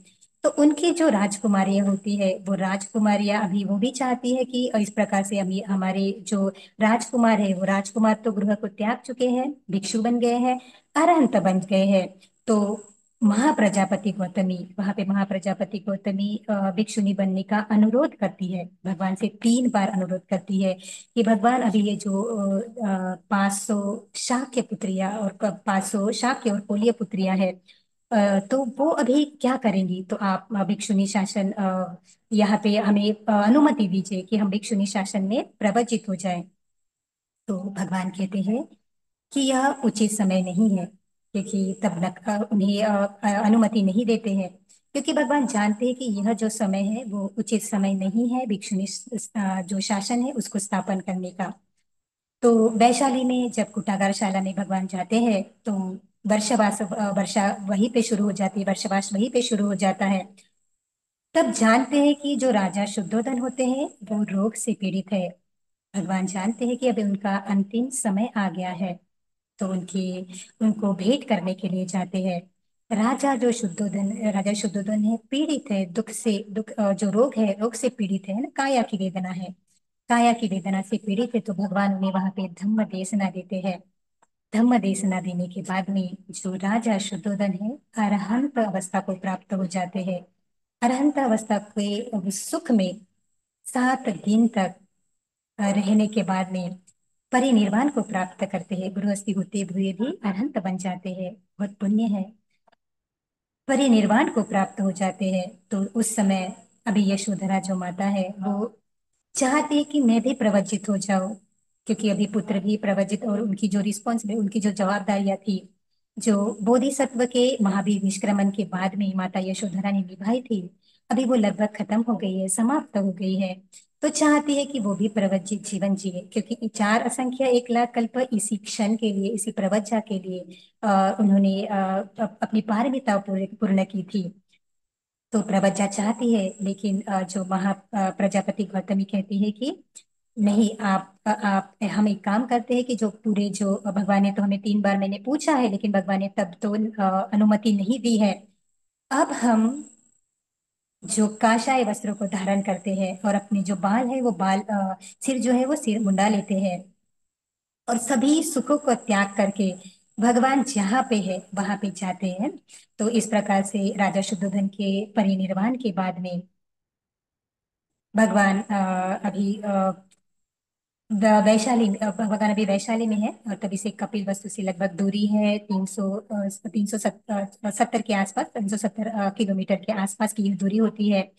तो उनकी जो राजकुमारियां होती है, वो राजकुमारियां अभी वो भी चाहती है कि इस प्रकार से हम हमारे जो राजकुमार है, वो राजकुमार तो गृह को त्याग चुके हैं, भिक्षु बन गए हैं, अरहंत बन गए हैं। तो महाप्रजापति गौतमी, वहां पे महाप्रजापति गौतमी भिक्षुनी बनने का अनुरोध करती है, भगवान से 3 बार अनुरोध करती है कि भगवान अभी ये जो 500 शाक्य पुत्रियां और 500 शाक्य और कोल्य पुत्रियां है, तो वो अभी क्या करेंगी। तो आप भिक्षुनी शासन यहाँ पे हमें अनुमति दीजिए कि हम भिक्षुनी शासन में प्रवचित हो जाएं। तो भगवान कहते हैं कि यह उचित समय नहीं है, क्योंकि तब उन्हें अनुमति नहीं देते हैं, क्योंकि भगवान जानते हैं कि यह जो समय है वो उचित समय नहीं है भिक्षुनी जो शासन है उसको स्थापन करने का। तो वैशाली में जब कुटागारशाला में भगवान जाते हैं, तो वर्षा वहीं पे शुरू हो जाती है, वर्षवास वहीं पे शुरू हो जाता है। तब जानते हैं कि जो राजा शुद्धोधन होते हैं वो रोग से पीड़ित है। भगवान जानते हैं कि अभी उनका अंतिम समय आ गया है। तो उनको भेंट करने के लिए जाते हैं। राजा शुद्धोधन है, पीड़ित है, जो रोग है, रोग से पीड़ित है ना, काया की वेदना है, काया की वेदना से पीड़ित है। तो भगवान उन्हें वहां पे धम्म देशना देते हैं। धम्म देशना देने के बाद में जो राजा शुद्धोधन है, अरहंत अवस्था को प्राप्त हो जाते हैं। अरहंत अवस्था के सुख में 7 दिन तक रहने के बाद में परिनिर्वाण को प्राप्त करते हैं। गृहस्थी होते हुए भी अरहंत बन जाते हैं, बहुत पुण्य है। परिनिर्वाण को प्राप्त हो जाते हैं। तो उस समय अभी यशोधरा जो माता है वो चाहती है कि मैं भी प्रवजित हो जाऊं, क्योंकि अभी पुत्र भी प्रवजित, और उनकी जो रिस्पॉन्सिबिलिटी, उनकी जो जवाबदारियां थी, जो बोधिसत्व के महावीर निष्क्रमण के बाद में माता यशोधरा ने निभाई थी, अभी वो लगभग खत्म हो गई है, समाप्त हो गई है। तो चाहती है कि वो भी प्रवजित जीवन जिए, क्योंकि 4 असंख्य 1 लाख कल्प इसी क्षण के लिए, इसी प्रवज्जा के लिए उन्होंने अपनी पारमिता पूर्ण की थी। तो प्रवज्जा चाहती है, लेकिन जो प्रजापति गौतमी कहती है कि नहीं, आप हम एक काम करते हैं कि जो भगवान ने तो हमें 3 बार मैंने पूछा है, लेकिन भगवान ने तब तो अनुमति नहीं दी है। अब हम जो काषाय वस्त्रों को धारण करते हैं और अपने जो बाल है वो सिर जो है वो सिर मुंडा लेते हैं, और सभी सुखों को त्याग करके भगवान जहाँ पे है वहां पे जाते हैं। तो इस प्रकार से राजा शुद्धोधन के परिनिर्वाण के बाद में भगवान अभी भगवान अभी वैशाली में है, और तभी से कपिल वस्तु से लगभग दूरी है 370 के आसपास, 370 किलोमीटर के आसपास की यह दूरी होती है।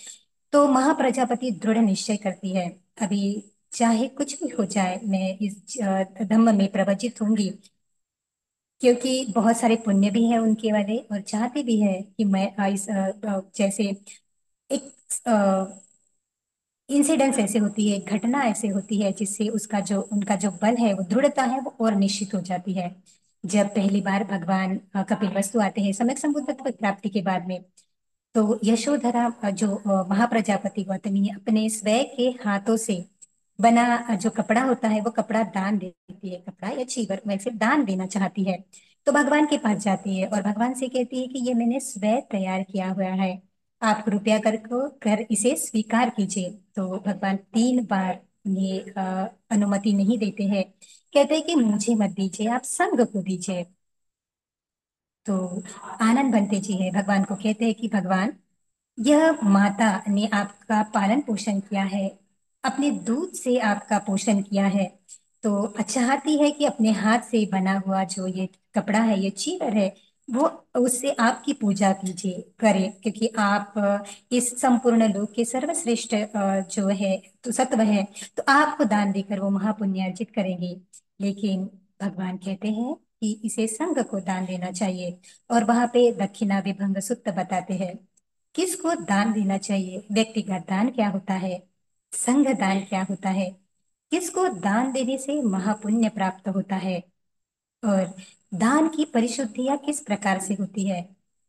तो महाप्रजापति दृढ़ निश्चय करती है, अभी चाहे कुछ भी हो जाए मैं इस धम्म में प्रवचित होंगी, क्योंकि बहुत सारे पुण्य भी है उनके वाले, और चाहते भी है कि मैं जैसे एक इंसिडेंस ऐसे होती है, घटना ऐसे होती है जिससे उनका जो बल है, वो दृढ़ता है वो और निश्चित हो जाती है। जब पहली बार भगवान कपिलवस्तु आते हैं सम्यक संबुद्धत्व की प्राप्ति के बाद में, तो यशोधरा जो महाप्रजापति गौतमी ने अपने स्वयं के हाथों से बना जो कपड़ा होता है वो कपड़ा दान देती है, कपड़ा या चीवर वैसे दान देना चाहती है। तो भगवान के पास जाती है और भगवान से कहती है कि ये मैंने स्वयं तैयार किया हुआ है, आप कृपया कर इसे स्वीकार कीजिए। तो भगवान 3 बार ये अनुमति नहीं देते हैं, कहते हैं कि मुझे मत दीजिए, आप संग को दीजिए। तो आनंद बनते जी है भगवान को कहते हैं कि भगवान, यह माता ने आपका पालन पोषण किया है, अपने दूध से आपका पोषण किया है, तो चाहती है कि अपने हाथ से बना हुआ जो ये कपड़ा है, ये चीवर है, वो उससे आपकी पूजा कीजिए करे, क्योंकि आप इस संपूर्ण लोक के सर्वश्रेष्ठ जो है तो सत्व है, तो आपको दान देकर वो महापुण्य अर्जित करेंगे। लेकिन भगवान कहते हैं कि इसे संघ को दान देना चाहिए। और वहां पे दक्षिणा विभंग सुत्त बताते हैं किसको दान देना चाहिए, व्यक्तिगत दान क्या होता है, संघ दान क्या होता है, किसको दान देने से महापुण्य प्राप्त होता है, और दान की परिशुद्धियां किस प्रकार से होती है।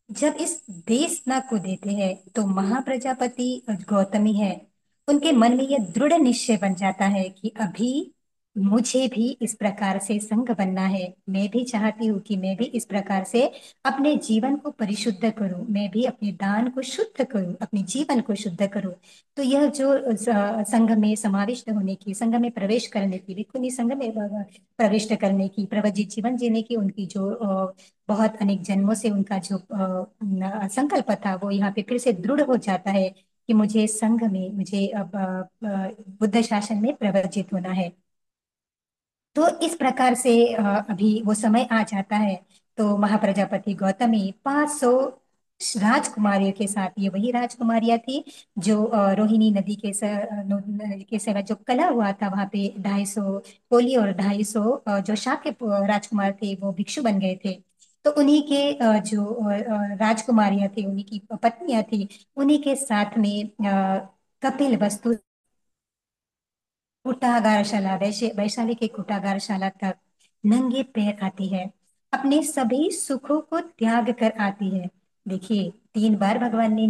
जब इस देशना को देते हैं तो महाप्रजापति गौतमी है, उनके मन में यह दृढ़ निश्चय बन जाता है कि अभी मुझे भी इस प्रकार से संघ बनना है। मैं भी चाहती हूँ कि मैं भी इस प्रकार से अपने जीवन को परिशुद्ध करूं, मैं भी अपने दान को शुद्ध करूं, अपने जीवन को शुद्ध करूं। तो यह जो संघ में समाविष्ट होने की, संघ में प्रवेश करने की, भिक्षुणी संघ में प्रविष्ट करने की, प्रवजित जीवन जीने की उनकी जो बहुत अनेक जन्मों से उनका जो संकल्प था, वो यहाँ पे फिर से दृढ़ हो जाता है कि मुझे संघ में, मुझे अब बुद्ध शासन में प्रवर्जित होना है। तो इस प्रकार से अभी वो समय आ जाता है। तो महाप्रजापति गौतमी 500 राजकुमारियों के साथ, ये वही राजकुमारियां थी जो रोहिणी नदी के के सेवा जो कला हुआ था वहां पे 250 कोली और 250 जो शाक्य राजकुमार थे वो भिक्षु बन गए थे। तो उन्हीं के जो राजकुमारियां थी, उन्हीं की पत्नियां थी, उन्हीं के साथ में कपिल वस्तु कुटागारशाला, वैशाली के कुटागारशाला तक नंगे पैर आती है, अपने सभी सुखों को त्याग कर आती है। देखिए, 3 बार भगवान ने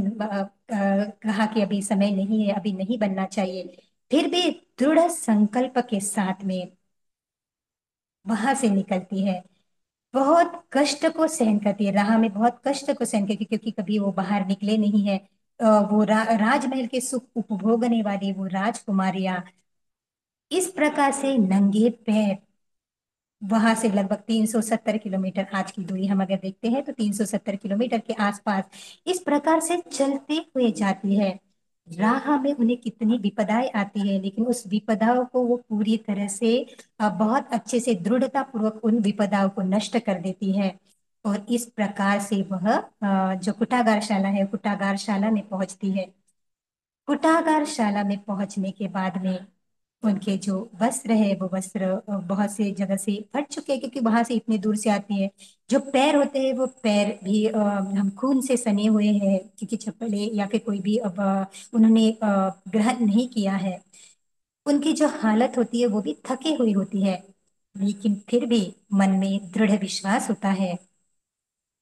कहा कि अभी समय नहीं है, अभी नहीं बनना चाहिए, फिर भी दृढ़ संकल्प के साथ में वहां से निकलती है। बहुत कष्ट को सहन करती है, राह में बहुत कष्ट को सहन करती है, क्योंकि कभी वो बाहर निकले नहीं है। वो राजमहल के सुख उपभोगने वाली वो राजकुमारियां इस प्रकार से नंगे पैर वहां से लगभग 370 किलोमीटर, आज की दूरी हम अगर देखते हैं तो 370 किलोमीटर के आसपास इस प्रकार से चलते हुए जाती है। राह में उन्हें कितनी विपदाएं आती है, लेकिन उस विपदाओं को वो पूरी तरह से बहुत अच्छे से दृढ़ता पूर्वक उन विपदाओं को नष्ट कर देती है। और इस प्रकार से वह जो कुटागारशाला है, कुटागारशाला में पहुंचती है। कुटागारशाला में पहुंचने के बाद में उनके जो वस्त्र है वो वस्त्र बहुत से जगह से फट चुके हैं, क्योंकि वहां से इतनी दूर से आती है। जो पैर होते हैं वो पैर भी हम खून से सने हुए हैं, क्योंकि चप्पलें या फिर कोई भी अब उन्होंने ग्रहण नहीं किया है। उनकी जो हालत होती है वो भी थकी हुई होती है, लेकिन फिर भी मन में दृढ़ विश्वास होता है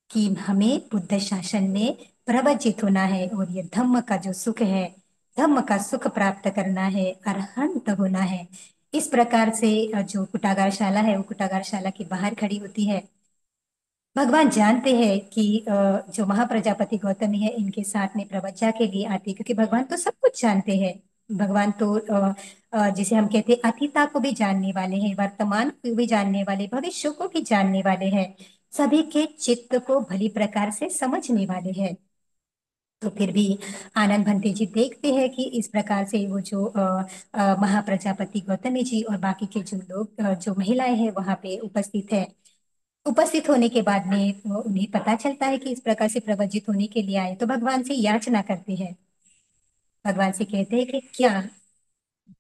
कि हमें बुद्ध शासन में प्रवचित होना है, और ये धम्म का जो सुख है, धम्म का सुख प्राप्त करना है, अरहंत होना है। इस प्रकार से जो कुटागारशाला है वो कुटागारशाला के बाहर खड़ी होती है। भगवान जानते हैं कि जो महाप्रजापति गौतमी है इनके साथ में प्रवज्जा के लिए आती है, क्योंकि भगवान तो सब कुछ जानते हैं। भगवान तो जिसे हम कहते हैं अतीता को भी जानने वाले हैं, वर्तमान को भी जानने वाले, भविष्य को भी जानने वाले हैं, सभी के चित्त को भली प्रकार से समझने वाले हैं। तो फिर भी आनंद भंते जी देखते हैं कि इस प्रकार से वो जो महाप्रजापति गौतमी जी और बाकी के जो लोग जो महिलाएं हैं वहां पे उपस्थित है। उपस्थित होने के बाद में उन्हें पता चलता है कि इस प्रकार से प्रवजित होने के लिए आए, तो भगवान से याचना करते हैं। भगवान से कहते हैं कि क्या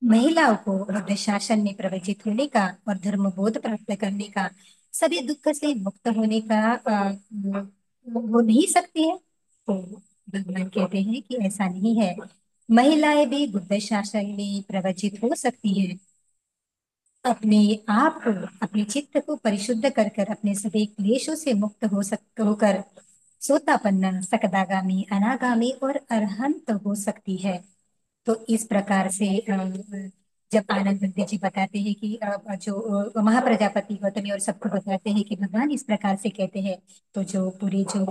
महिलाओं को रुद्र शासन में प्रवजित होने का और धर्म बोध प्राप्त करने का, सभी दुख से मुक्त होने का वो नहीं सकती है। तो भगवान कहते हैं कि ऐसा नहीं है, महिलाएं भी बुद्ध शासन में प्रवजित हो सकती है। अपने आप को, अपने चित्त को परिशुद्ध कर कर अपने सभी क्लेशों से मुक्त होकर सोतापन्न, सकदागामी, अनागामी और अरहंत हो सकती है। तो इस प्रकार से जब आनंद बंदे जी बताते हैं कि जो महाप्रजापति गौतमी और सबको बताते हैं कि भगवान इस प्रकार से कहते हैं, तो जो पूरी जो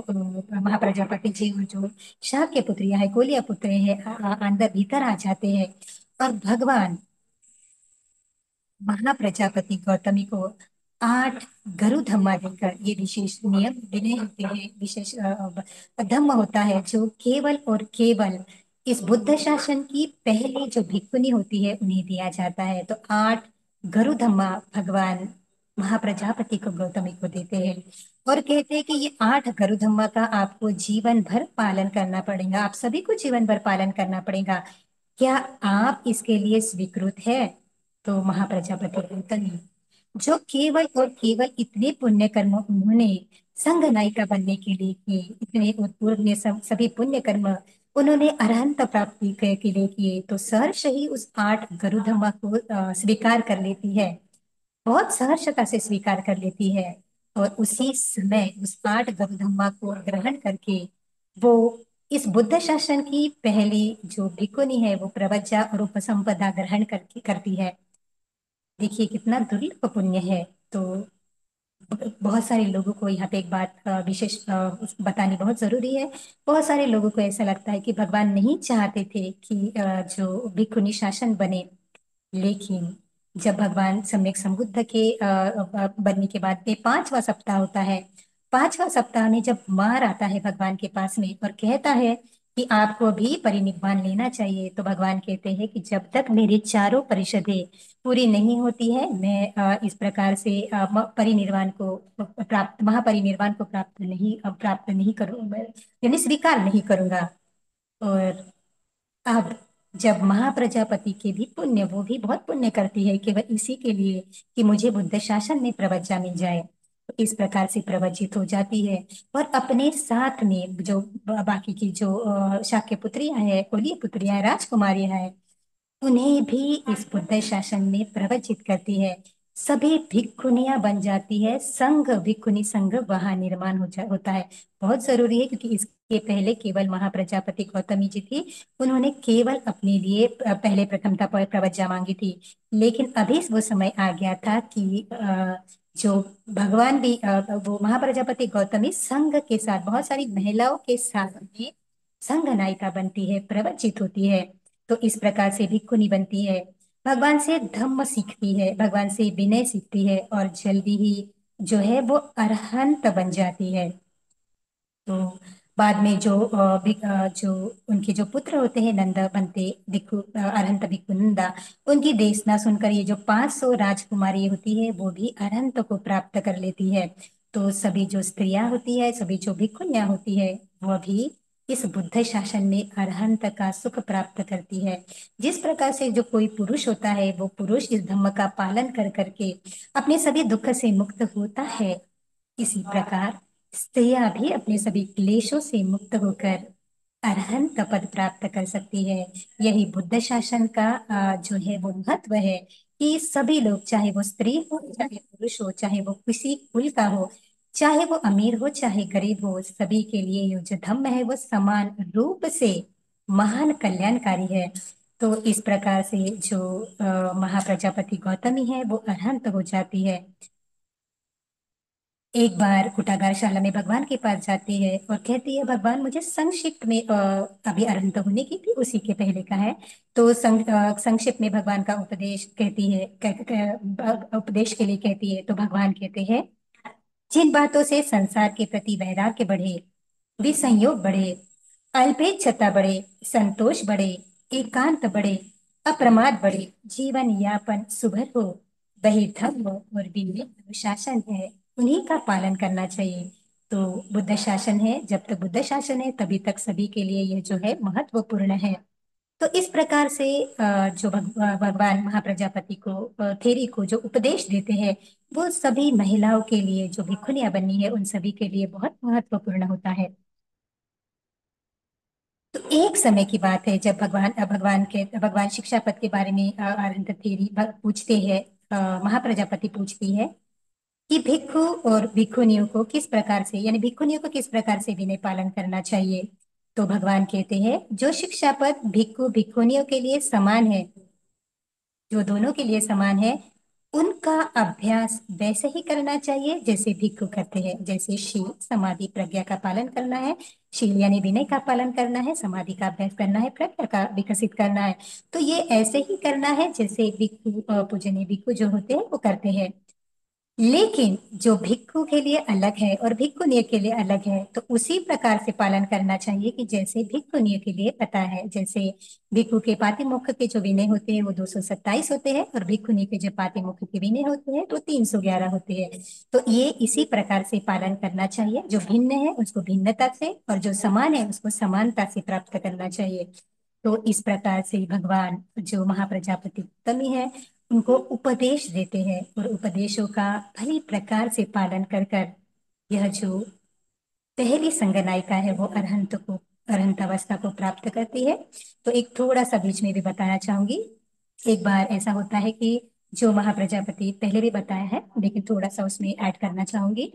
महाप्रजापति जी और जो शाक के पुत्रियां है, कोलिया पुत्र है, अंदर भीतर आ जाते हैं। और भगवान महाप्रजापति गौतमी को 8 गरु धम्मा देकर, ये विशेष नियम विनय होते हैं, विशेष धम्म होता है जो केवल और केवल इस बुद्ध शासन की पहली जो भिक्षुनी होती है उन्हें दिया जाता है। तो 8 गरु धम्मा भगवान महाप्रजापति को गौतमी को देते हैं और कहते हैं कि ये 8 गरु धम्मा का आपको जीवन भर पालन करना पड़ेगा, आप सभी को जीवन भर पालन करना पड़ेगा। क्या आप इसके लिए स्वीकृत है? तो महाप्रजापति बोलता नहीं। जो केवल और केवल इतने पुण्य कर्म उन्होंने संघ नायिका बनने के लिए किए, इतने उत्पूर्ण सभी पुण्य कर्म उन्होंने अरहंत प्राप्ति के लिए किए, तो सहर्ष ही उस 8 गरुधमा को स्वीकार कर लेती है, बहुत सहर्षता से स्वीकार कर लेती है। और उसी समय उस 8 गरुधमा को ग्रहण करके वो इस बुद्ध शासन की पहली जो भिक्खुनी है वो प्रवज्जा और उपसंपदा ग्रहण करती है। देखिए कितना दुर्लभ पुण्य है। तो बहुत सारे लोगों को यहाँ पे एक बात विशेष बतानी बहुत जरूरी है। बहुत सारे लोगों को ऐसा लगता है कि भगवान नहीं चाहते थे कि जो भिक्खुनी शासन बने, लेकिन जब भगवान सम्यक संबुद्ध के बनने के बाद में 5वां सप्ताह होता है, 5वां सप्ताह में जब मार आता है भगवान के पास में और कहता है कि आपको भी परिनिब्बान लेना चाहिए, तो भगवान कहते हैं कि जब तक मेरी चारों परिषदें पूरी नहीं होती है मैं इस प्रकार से परिनिर्वाण को प्राप्त महापरिनिर्वाण को प्राप्त नहीं करूँ, यानी स्वीकार नहीं करूंगा। और अब जब महाप्रजापति के भी पुण्य, वो भी बहुत पुण्य करती है केवल इसी के लिए कि मुझे बुद्ध शासन में प्रवज्जा मिल जाए, तो इस प्रकार से प्रवज्जित हो जाती है। और अपने साथ में जो बाकी की जो शाक्य पुत्रियां हैं, कोलीय पुत्रियां हैं, राजकुमारियां हैं, उन्हें भी इस बुद्ध शासन में प्रवचित करती है। सभी भिक्खुनियां बन जाती है, संघ भिक्खुनी संघ वहां निर्माण होता है। बहुत जरूरी है क्योंकि इसके पहले केवल महाप्रजापति गौतमी जी थी, उन्होंने केवल अपने लिए पहले प्रथमता पर प्रवज्जा मांगी थी। लेकिन अभी वो समय आ गया था कि जो भगवान भी वो महाप्रजापति गौतमी संघ के साथ बहुत सारी महिलाओं के साथ में संघ नायिका बनती है, प्रवचित होती है। तो इस प्रकार से भिक्खुनी बनती है, भगवान से धम्म सीखती है, भगवान से विनय सीखती है और जल्दी ही जो है वो अरहंत बन जाती है। तो बाद में जो जो उनके जो पुत्र होते हैं नंद बनते भिक्खु, अरहंत भिक्खु नंदा, उनकी देशना सुनकर ये जो 500 राजकुमारी होती है वो भी अरहंत को प्राप्त कर लेती है। तो सभी जो स्त्रियां होती है, सभी जो भिक्खुनियां होती है, वो भी इस बुद्ध शासन में अरहंत का सुख प्राप्त करती है। जिस प्रकार से जो कोई पुरुष होता है वो पुरुष इस धम्म का पालन कर करके अपने सभी दुख से मुक्त होता है, इसी प्रकार स्त्रियां भी अपने सभी क्लेशों से मुक्त होकर अरहंत पद प्राप्त कर सकती है। यही बुद्ध शासन का जो है वो महत्व है कि सभी लोग, चाहे वो स्त्री हो चाहे पुरुष हो, चाहे वो किसी कुल का हो, चाहे वो अमीर हो चाहे गरीब हो, सभी के लिए ये जो धम्म है वो समान रूप से महान कल्याणकारी है। तो इस प्रकार से जो महाप्रजापति गौतमी है वो अरहंत हो जाती है। एक बार कुटागारशाला में भगवान के पास जाती है और कहती है भगवान मुझे संक्षिप्त में अभी अरहंत होने की थी उसी के पहले का है, तो संक्षिप्त में भगवान का उपदेश कहती है, उपदेश के लिए कहती है। तो भगवान कहते हैं जिन बातों से संसार के प्रति वैराग्य बढ़े, विसंयोग बढ़े, अल्पेच्छता बढ़े, संतोष बढ़े, एकांत बढ़े, अप्रमाद बढ़े, जीवन यापन सुभर हो, वही धर्म और विनय अनुशासन है, उन्हीं का पालन करना चाहिए। तो बुद्ध शासन है, जब तक बुद्ध शासन है तभी तक सभी के लिए यह जो है महत्वपूर्ण है। तो इस प्रकार से जो भगवान महाप्रजापति को थेरी को जो उपदेश देते हैं वो सभी महिलाओं के लिए, जो भिक्षुनियां बननी है उन सभी के लिए बहुत महत्वपूर्ण होता है। तो एक समय की बात है जब भगवान शिक्षापद के बारे में अरहंत थेरी पूछते हैं, महाप्रजापति पूछती है कि भिक्षु और भिक्षुनियों को किस प्रकार से, यानी भिक्षुनियों को किस प्रकार से विनय पालन करना चाहिए। तो भगवान कहते हैं जो शिक्षापद भिक्षु भिक्षुनियों के लिए समान है, जो दोनों के लिए समान है, उनका अभ्यास वैसे ही करना चाहिए जैसे भिक्षु करते हैं। जैसे शील समाधि प्रज्ञा का पालन करना है, शील यानी विनय का पालन करना है, समाधि का अभ्यास करना है, प्रज्ञा का विकसित करना है। तो ये ऐसे ही करना है जैसे भिक्षु पूजनीय भिक्षु जो होते हैं वो करते हैं। लेकिन जो भिक्षु के लिए अलग है और भिक्षुणिय के लिए अलग है, तो उसी प्रकार से पालन करना चाहिए कि जैसे भिक्षुणिय के लिए पता है। जैसे भिक्षु के पातिमुख के जो विनय होते हैं वो 227 होते हैं, और भिक्षुणी के जो पातिमुख के विनय होते हैं वो 311 होते हैं। तो ये इसी प्रकार से पालन करना चाहिए। जो भिन्न है उसको भिन्नता से, और जो समान है उसको समानता से प्राप्त करना चाहिए। तो इस प्रकार से भगवान जो महाप्रजापति उत्तमी है, उनको उपदेश देते हैं, और उपदेशों का भली प्रकार से पालन कर कर यह जो पहली संगनायिका है वो अरहंत अवस्था को प्राप्त करती है। तो एक थोड़ा सा बीच में भी बताना चाहूंगी। एक बार ऐसा होता है कि जो महाप्रजापति पहले भी बताया है, लेकिन थोड़ा सा उसमें ऐड करना चाहूंगी।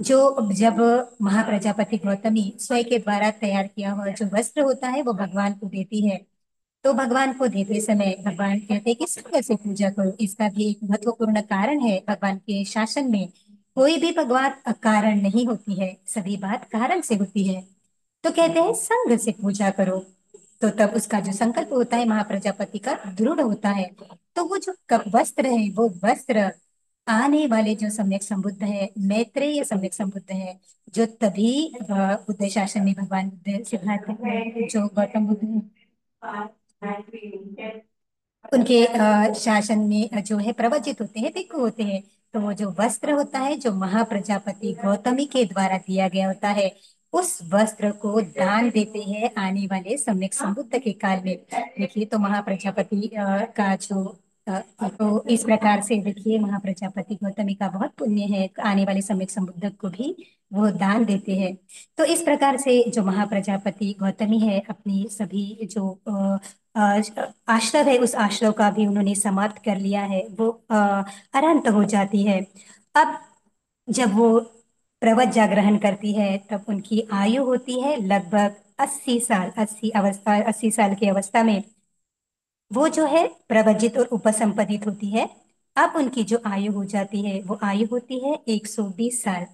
जो जब महाप्रजापति गौतमी स्वयं के द्वारा तैयार किया हुआ जो वस्त्र होता है वो भगवान को देती है, तो भगवान को देते समय भगवान कहते हैं कि सूर्य से पूजा करो। इसका भी एक महत्वपूर्ण कारण है भगवान के शासन में। कोई भी भगवान अकारण नहीं होती है, सभी बात कारण से होती है। तो कहते हैं संग से पूजा करो। तो तब उसका जो संकल्प होता है महाप्रजापति का दृढ़ होता है। तो वो जो वस्त्र है वो वस्त्र आने वाले जो सम्यक संबुद्ध है, मैत्रेय सम्यक संबुद्ध है, जो तभी बुद्ध शासन में भगवान बुद्ध सिद्धार्थ जो गौतम बुद्ध उनके शासन में जो है प्रवचित होते हैं, भिक्षु होते हैं। तो वो जो वस्त्र होता है जो महाप्रजापति गौतमी के द्वारा दिया गया होता है, उस वस्त्र को दान देते हैं आने वाले सम्यक संबुद्ध के काल में। देखिए, तो महाप्रजापति का जो तो इस प्रकार से देखिए महाप्रजापति गौतमी का बहुत पुण्य है, आने वाले सम्यक संबुद्ध को भी वो दान देते हैं। तो इस प्रकार से जो महाप्रजापति गौतमी है अपनी सभी जो आश्रव है उस आश्रव का भी उन्होंने समाप्त कर लिया है, वो अरंत हो जाती है। अब जब वो प्रवज्जा ग्रहण करती है तब उनकी आयु होती है लगभग 80 साल। 80 साल की अवस्था में वो जो है प्रवजित और उपसंपदित होती है। अब उनकी जो आयु हो जाती है वो आयु होती है 120 साल।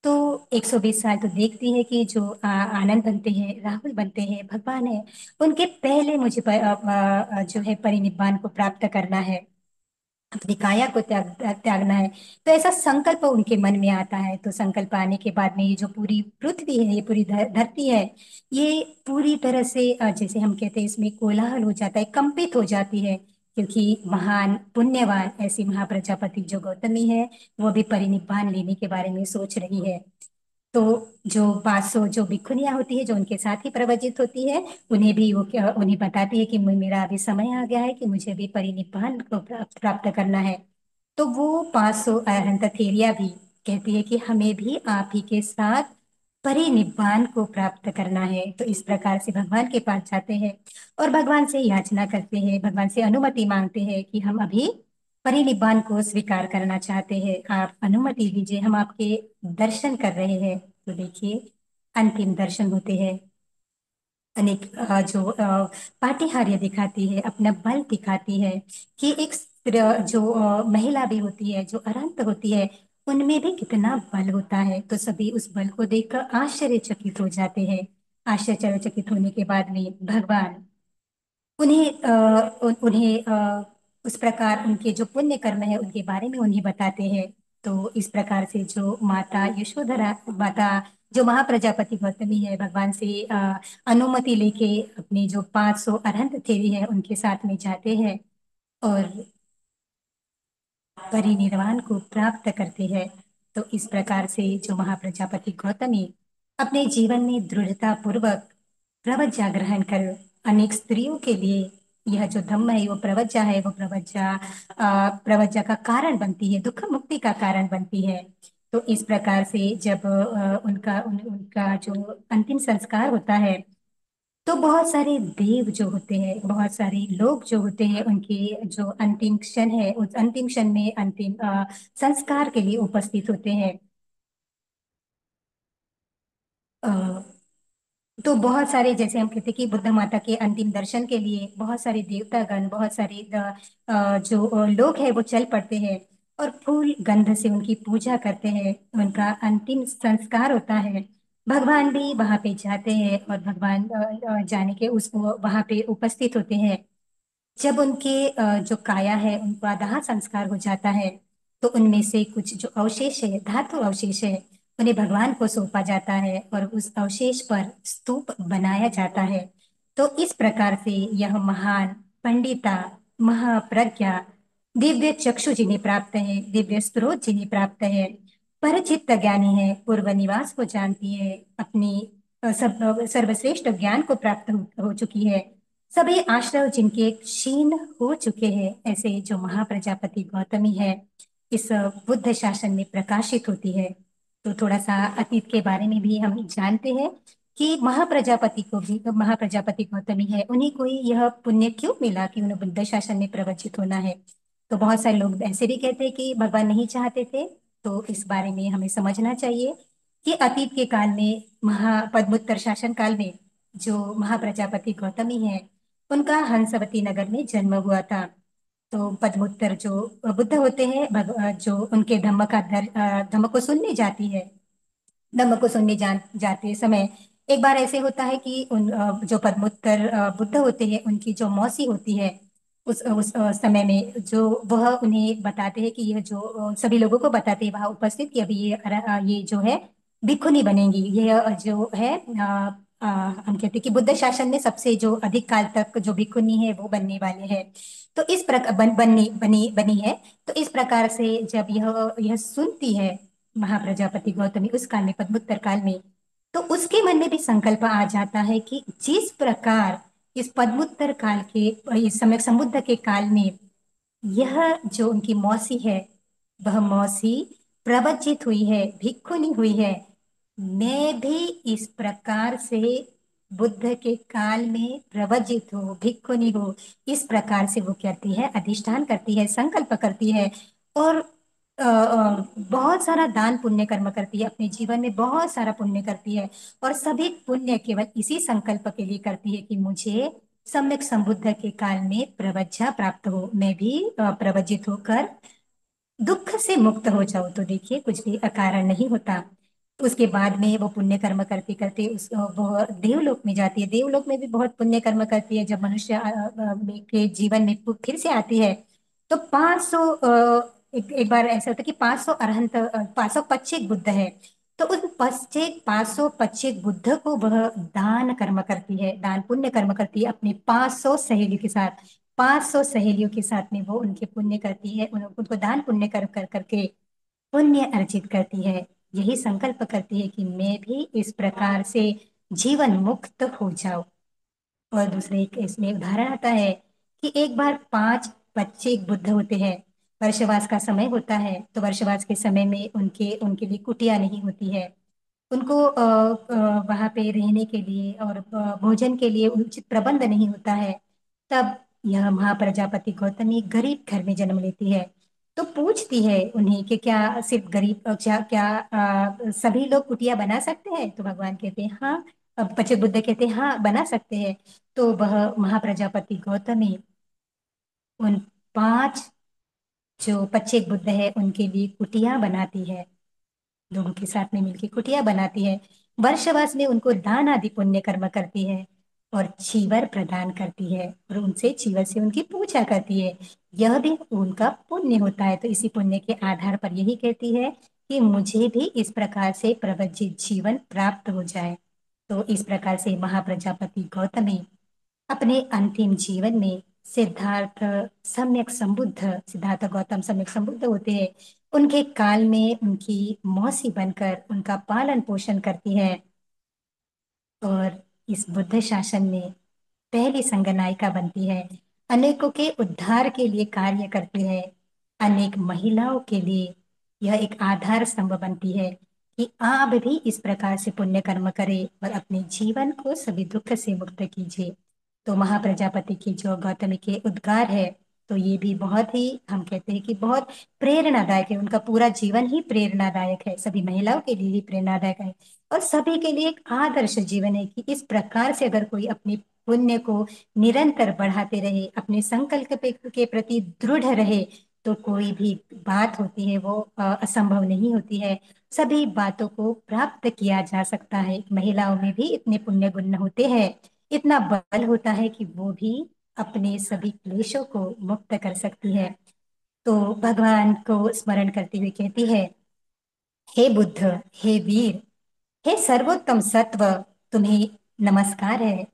तो 120 साल तो देखती है कि जो आनंद बनते हैं, राहुल बनते हैं, भगवान है, उनके पहले मुझे जो है परिनिब्बान को प्राप्त करना है, अपनी काया को त्यागना है। तो ऐसा संकल्प उनके मन में आता है। तो संकल्प आने के बाद में ये जो पूरी पृथ्वी है, ये पूरी धरती है, ये पूरी तरह से जैसे हम कहते हैं इसमें कोलाहल हो जाता है, कंपित हो जाती है। क्योंकि महान पुण्यवान ऐसी महाप्रजापति जो गौतमी है, वो भी परिनिब्बान लेने के बारे में सोच रही है। तो जो 500 जो भिक्षुनियां होती है जो उनके साथ ही प्रवचित होती है, उन्हें भी वो क्या उन्हें बताती है कि मेरा अभी समय आ गया है कि मुझे भी परिनिब्बान को प्राप्त करना है। तो वो 500 अरहंत थेरिया भी कहती है कि हमें भी आप ही के साथ परिनिब्बान को प्राप्त करना है। तो इस प्रकार से भगवान के पास जाते हैं और भगवान से याचना करते हैं, भगवान से अनुमति मांगते हैं कि हम अभी परिनिब्बान को स्वीकार करना चाहते हैं, आप अनुमति दीजिए, हम आपके दर्शन कर रहे हैं। तो देखिए, अंतिम दर्शन होते हैं। अनेक जो पाटिहार्य दिखाती है, अपना बल दिखाती है कि एक जो महिला भी होती है, जो अरहंत होती है, उनमें भी कितना बल होता है। तो सभी उस बल को देखकर आश्चर्यचकित हो जाते हैं। आश्चर्यचकित होने के बाद में भगवान उन्हें उस प्रकार उनके जो पुण्य कर्म है उनके बारे में उन्हें बताते हैं। तो इस प्रकार से जो माता यशोधरा माता जो महाप्रजापति गौतमी है, भगवान से अनुमति लेके अपने जो 500 अरहंत थेरी है उनके साथ में जाते हैं और परिनिर्वाण को प्राप्त करते हैं। तो इस प्रकार से जो महाप्रजापति गौतमी अपने जीवन में दृढ़ता पूर्वक प्रवज्ञा ग्रहण कर अनेक स्त्रियों के लिए यह जो धम्म है वो प्रवज्ञा है, वो प्रवज्ञा का कारण बनती है, दुख मुक्ति का कारण बनती है। तो इस प्रकार से जब उनका जो अंतिम संस्कार होता है, तो बहुत सारे देव जो होते हैं, बहुत सारे लोग जो होते हैं, उनके जो अंतिम क्षण है उस अंतिम क्षण में अंतिम संस्कार के लिए उपस्थित होते हैं। तो बहुत सारे, जैसे हम कहते हैं कि बुद्ध माता के अंतिम दर्शन के लिए बहुत सारे देवतागण, बहुत सारे जो लोग हैं वो चल पड़ते हैं और फूल गंध से उनकी पूजा करते हैं। उनका अंतिम संस्कार होता है। भगवान भी वहां पे जाते हैं और भगवान जाने के उस वहां पे उपस्थित होते हैं। जब उनके जो काया है उनका दाह संस्कार हो जाता है, तो उनमें से कुछ जो अवशेष है, धातु अवशेष है, उन्हें भगवान को सौंपा जाता है और उस अवशेष पर स्तूप बनाया जाता है। तो इस प्रकार से यह महान पंडिता, महाप्रज्ञा, दिव्य चक्षु जिन्हें प्राप्त है, दिव्य स्रोत जिन्हें प्राप्त है, परचित्त ज्ञानी है, पूर्व निवास को जानती है, अपनी सर्वश्रेष्ठ ज्ञान को प्राप्त हो चुकी है, सभी आश्रव जिनके क्षीण हो चुके हैं, ऐसे जो महाप्रजापति गौतमी है, इस बुद्ध शासन में प्रकाशित होती है। तो थोड़ा सा अतीत के बारे में भी हम जानते हैं कि महाप्रजापति को भी, महाप्रजापति गौतमी है, उन्हीं को ही यह पुण्य क्यों मिला कि उन्हें बुद्ध शासन में प्रवचित होना है। तो बहुत सारे लोग ऐसे भी कहते हैं कि भगवान नहीं चाहते थे। तो इस बारे में हमें समझना चाहिए कि अतीत के काल में, महापद्मोत्तर शासन काल में, जो महाप्रजापति गौतमी है, उनका हंसवती नगर में जन्म हुआ था। तो पद्मोत्तर जो बुद्ध होते हैं, जो उनके धम्म को सुनने जाती है, धम्म को सुनने जाते समय एक बार ऐसे होता है कि जो पद्मोत्तर बुद्ध होते हैं, उनकी जो मौसी होती है, उस समय में जो वह उन्हें बताते हैं कि यह जो सभी लोगों को बताते हैं वहां उपस्थित कि अभी ये जो है भिक्षुनी बनेंगी। ये जो है हम कहते हैं कि बुद्ध शासन में सबसे जो अधिक काल तक जो भिक्षुनी है वो बनने वाले हैं। तो इस प्रकार बनी है। तो इस प्रकार से जब यह सुनती है महाप्रजापति गौतमी उस काल में, पद्मोत्तर काल में, तो उसके मन में भी संकल्प आ जाता है कि जिस प्रकार इस पद्मोत्तर काल के, इस समय समुद्र के काल में, यह जो उनकी मौसी है, वह मौसी प्रवचित हुई है, भिक्षुनी हुई है, मैं भी इस प्रकार से बुद्ध के काल में प्रवचित हो, भिक्षुनी हो। इस प्रकार से वो करती है, अधिष्ठान करती है, संकल्प करती है और बहुत सारा दान पुण्य कर्म करती है, अपने जीवन में बहुत सारा पुण्य करती है। और सभी पुण्य केवल इसी संकल्प के लिए करती है कि मुझे सम्यक संबुद्ध के काल में प्रवज्जा प्राप्त हो, मैं भी प्रवजित होकर दुख से मुक्त हो जाओ। तो देखिए, कुछ भी अकारण नहीं होता। उसके बाद में वो पुण्य कर्म करते करते वो देवलोक में जाती है। देवलोक में भी बहुत पुण्य कर्म करती है। जब मनुष्य के जीवन में फिर से आती है, तो 500, एक बार ऐसा होता है कि 500 अरहंत, 525 बुद्ध है। तो उन 525 बुद्ध को वह दान कर्म करती है, दान पुण्य कर्म करती है अपने 500 सहेलियों के साथ। 500 सहेलियों के साथ में वो उनके पुण्य करती है, उनको दान पुण्य कर कर करके पुण्य अर्जित करती है। यही संकल्प करती है कि मैं भी इस प्रकार से जीवन मुक्त हो जाऊं। और दूसरे एक इसमें उदाहरण आता है कि एक बार 5 बच्चे बुद्ध होते हैं। वर्षवास का समय होता है, तो वर्षवास के समय में उनके उनके लिए कुटिया नहीं होती है। उनको वहां पे रहने के लिए और भोजन के लिए उचित प्रबंध नहीं होता है। तब यह महाप्रजापति गौतमी गरीब घर में जन्म लेती है। तो पूछती है उन्हें कि क्या सिर्फ गरीब, क्या क्या सभी लोग कुटिया बना सकते हैं? तो भगवान कहते हैं हाँ। अब पचे बुद्ध कहते हैं हाँ, बना सकते हैं। तो वह महाप्रजापति गौतमी उन 5 जो पच्चे बुद्ध है उनके लिए कुटिया बनाती है, लोगों के साथ में मिलकर कुटिया बनाती है। वर्षवास में उनको दान आदि पुण्य कर्म करती है और चीवर प्रदान करती है और उनसे चीवर से उनकी पूजा करती है। यह भी उनका पुण्य होता है। तो इसी पुण्य के आधार पर यही कहती है कि मुझे भी इस प्रकार से प्रवज्जित जीवन प्राप्त हो जाए। तो इस प्रकार से महाप्रजापति गौतमी अपने अंतिम जीवन में सिद्धार्थ गौतम सम्यक संबुद्ध होते हैं। उनके काल में उनकी मौसी बनकर उनका पालन पोषण करती है और इस बुद्ध शासन में पहली संगनायिका बनती है। अनेकों के उद्धार के लिए कार्य करती है। अनेक महिलाओं के लिए यह एक आधार स्तंभ बनती है कि आप भी इस प्रकार से पुण्य कर्म करें और अपने जीवन को सभी दुख से मुक्त कीजिए। तो महाप्रजापति की जो गौतमी के उद्गार है, तो ये भी बहुत ही, हम कहते हैं कि बहुत प्रेरणादायक है। उनका पूरा जीवन ही प्रेरणादायक है, सभी महिलाओं के लिए ही प्रेरणादायक है और सभी के लिए एक आदर्श जीवन है कि इस प्रकार से अगर कोई अपने पुण्य को निरंतर बढ़ाते रहे, अपने संकल्प के प्रति दृढ़ रहे, तो कोई भी बात होती है वो असंभव नहीं होती है। सभी बातों को प्राप्त किया जा सकता है। महिलाओं में भी इतने पुण्य गुण होते हैं, इतना बल होता है कि वो भी अपने सभी क्लेशों को मुक्त कर सकती है। तो भगवान को स्मरण करते हुए कहती है, हे बुद्ध, हे वीर, हे सर्वोत्तम सत्व, तुम्हें नमस्कार है,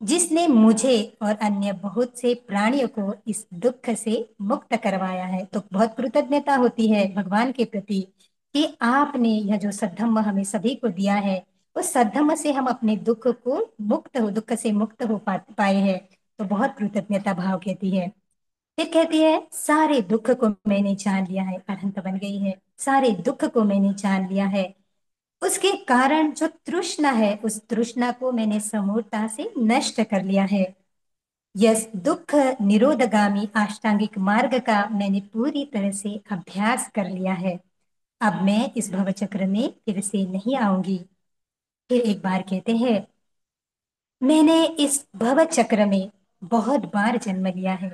जिसने मुझे और अन्य बहुत से प्राणियों को इस दुख से मुक्त करवाया है। तो बहुत कृतज्ञता होती है भगवान के प्रति कि आपने यह जो सद्धम्म हमें सभी को दिया है, उस सद्धम्म से हम अपने दुख से मुक्त हो पाए हैं। तो बहुत कृतज्ञता भाव कहती है। फिर कहती है, सारे दुख को मैंने जान लिया है, अनंत बन गई है, सारे दुख को मैंने जान लिया है। उसके कारण जो तृष्णा है, उस तृष्णा को मैंने समूलता से नष्ट कर लिया है। यस, दुख निरोधगामी अष्टांगिक मार्ग का मैंने पूरी तरह से अभ्यास कर लिया है। अब मैं इस भव चक्र में फिर से नहीं आऊंगी। फिर एक बार कहते हैं, मैंने इस भव चक्र में बहुत बार जन्म लिया है।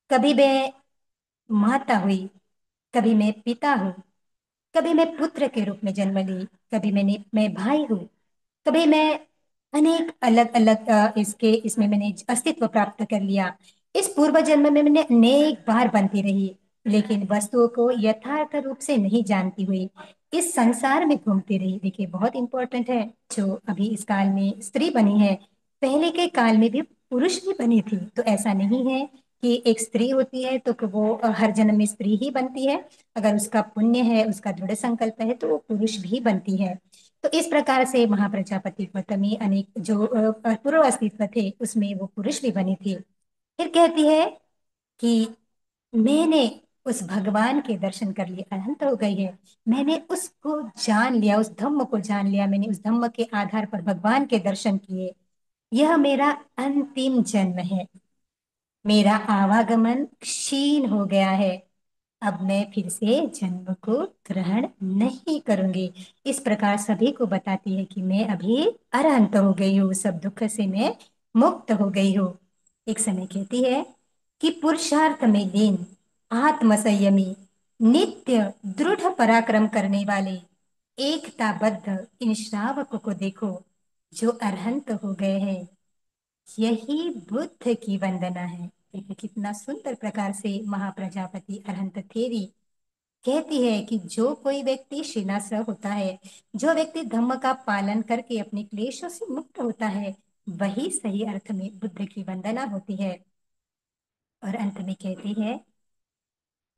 कभी मैं माता हुई, कभी मैं पिता हूँ, कभी मैं पुत्र के रूप में जन्म ली, कभी मैं भाई हूँ, कभी मैं अनेक अलग अलग इसमें मैंने अस्तित्व प्राप्त कर लिया। इस पूर्व जन्म में मैंने अनेक बार बनती रही, लेकिन वस्तुओं को यथार्थ रूप से नहीं जानती हुई इस संसार में घूमती रही। देखिए बहुत इंपॉर्टेंट है, जो अभी इस काल में स्त्री बनी है, पहले के काल में भी पुरुष भी बनी थी। तो ऐसा नहीं है कि एक स्त्री होती है तो कि वो हर जन्म में स्त्री ही बनती है। अगर उसका पुण्य है, उसका दृढ़ संकल्प है, तो वो पुरुष भी बनती है। तो इस प्रकार से महाप्रजापति गौतमी अनेक जो पूर्व अस्तित्व थे उसमें वो पुरुष भी बनी थी। फिर कहती है कि मैंने उस भगवान के दर्शन कर लिए, अनंत हो गई है, मैंने उसको जान लिया, उस धम्म को जान लिया, मैंने उस धम्म के आधार पर भगवान के दर्शन किए। यह मेरा अंतिम जन्म है, मेरा आवागमन क्षीण हो गया है, अब मैं फिर से जन्म को ग्रहण नहीं करूंगी। इस प्रकार सभी को बताती है कि मैं अभी अरहंत हो गई हूँ, सब दुख से मैं मुक्त हो गई हूँ। एक समय कहती है कि पुरुषार्थ में लीन, आत्म संयमी, नित्य दृढ़ पराक्रम करने वाले एकताबद्ध इन श्रावकों को देखो, जो अरहंत हो गए हैं। यही बुद्ध की वंदना है। देखिए कितना सुंदर प्रकार से महाप्रजापति अरहंत थेरी कहती है कि जो कोई व्यक्ति श्रीनाथ होता है, जो व्यक्ति धम्म का पालन करके अपने क्लेशों से मुक्त होता है, वही सही अर्थ में बुद्ध की वंदना होती है। और अंत में कहती है,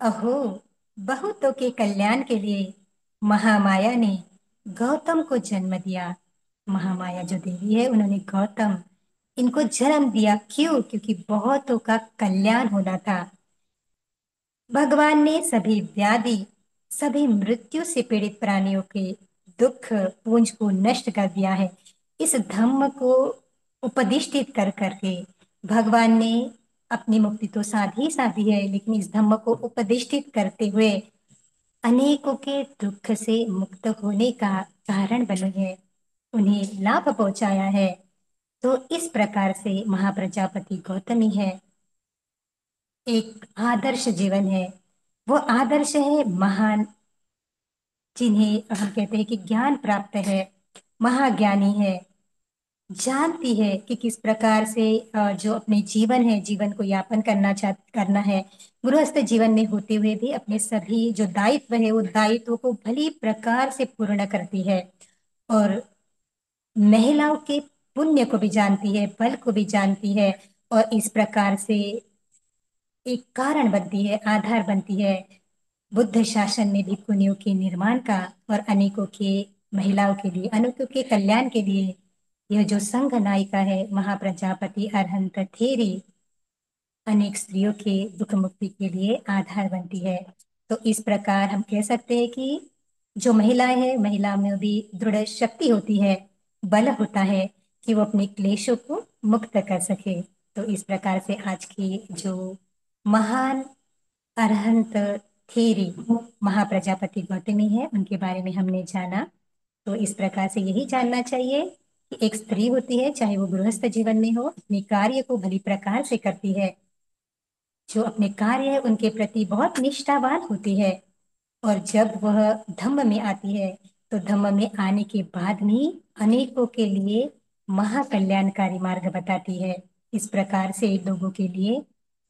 अहो, बहुतों के कल्याण के लिए महामाया ने गौतम को जन्म दिया। महामाया जो देवी है, उन्होंने गौतम इनको जन्म दिया। क्यों? क्योंकि बहुतों का कल्याण होना था। भगवान ने सभी व्याधि, सभी मृत्यु से पीड़ित प्राणियों के दुख पुंज को नष्ट कर दिया है। इस धम्म को उपदिष्टित कर करके भगवान ने अपनी मुक्ति तो साधी है, लेकिन इस धम्म को उपदिष्टित करते हुए अनेकों के दुख से मुक्त होने का कारण बने हैं, उन्हें लाभ पहुंचाया है। तो इस प्रकार से महाप्रजापति गौतमी है, एक आदर्श जीवन है। वो आदर्श है महान, जिन्हें हम कहते हैं कि ज्ञान प्राप्त है, महाज्ञानी है, जानती है कि किस प्रकार से जो अपने जीवन है, जीवन को यापन करना है। गृहस्थ जीवन में होते हुए भी अपने सभी जो दायित्व है, वो दायित्व को भली प्रकार से पूर्ण करती है। और महिलाओं के पुण्य को भी जानती है, बल को भी जानती है, और इस प्रकार से एक कारण बनती है, आधार बनती है बुद्ध शासन में भिक्षुनियों के निर्माण का, और अनेकों के महिलाओं के लिए, अनेकों के कल्याण के लिए यह जो संघ नायिका है महाप्रजापति अरहंत थेरी, अनेक स्त्रियों के दुख मुक्ति के लिए आधार बनती है। तो इस प्रकार हम कह सकते हैं कि जो महिलाएं हैं, महिला में भी दृढ़ शक्ति होती है, बल होता है कि वो अपने क्लेशों को मुक्त कर सके। तो इस प्रकार से आज की जो महान अरहंत थेरी महाप्रजापति गौतमी है, उनके बारे में हमने जाना। तो इस प्रकार से यही जानना चाहिए कि एक स्त्री होती है, चाहे वो गृहस्थ जीवन में हो, अपने कार्य को भली प्रकार से करती है। जो अपने कार्य है उनके प्रति बहुत निष्ठावान होती है। और जब वह धम्म में आती है तो धम्म में आने के बाद भी अनेकों के लिए महाकल्याणकारी मार्ग बताती है। इस प्रकार से लोगों के लिए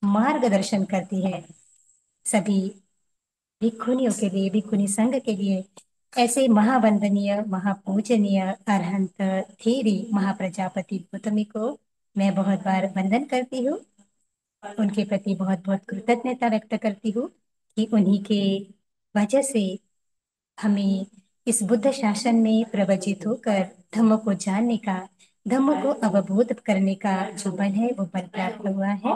मार्गदर्शन करती है। सभी भिक्षुनियों के लिए, भिक्षुनी संघ के लिए ऐसे महावंदनीय महापूजनीय अरहंत थेरी महाप्रजापति गौतमी को मैं बहुत बार वंदन करती हूँ। उनके प्रति बहुत बहुत कृतज्ञता व्यक्त करती हूँ कि उन्हीं के वजह से हमें इस बुद्ध शासन में प्रवचित होकर धम्म को जानने का, धम्म को अवबोध करने का जो बल है वो बल प्राप्त हुआ है।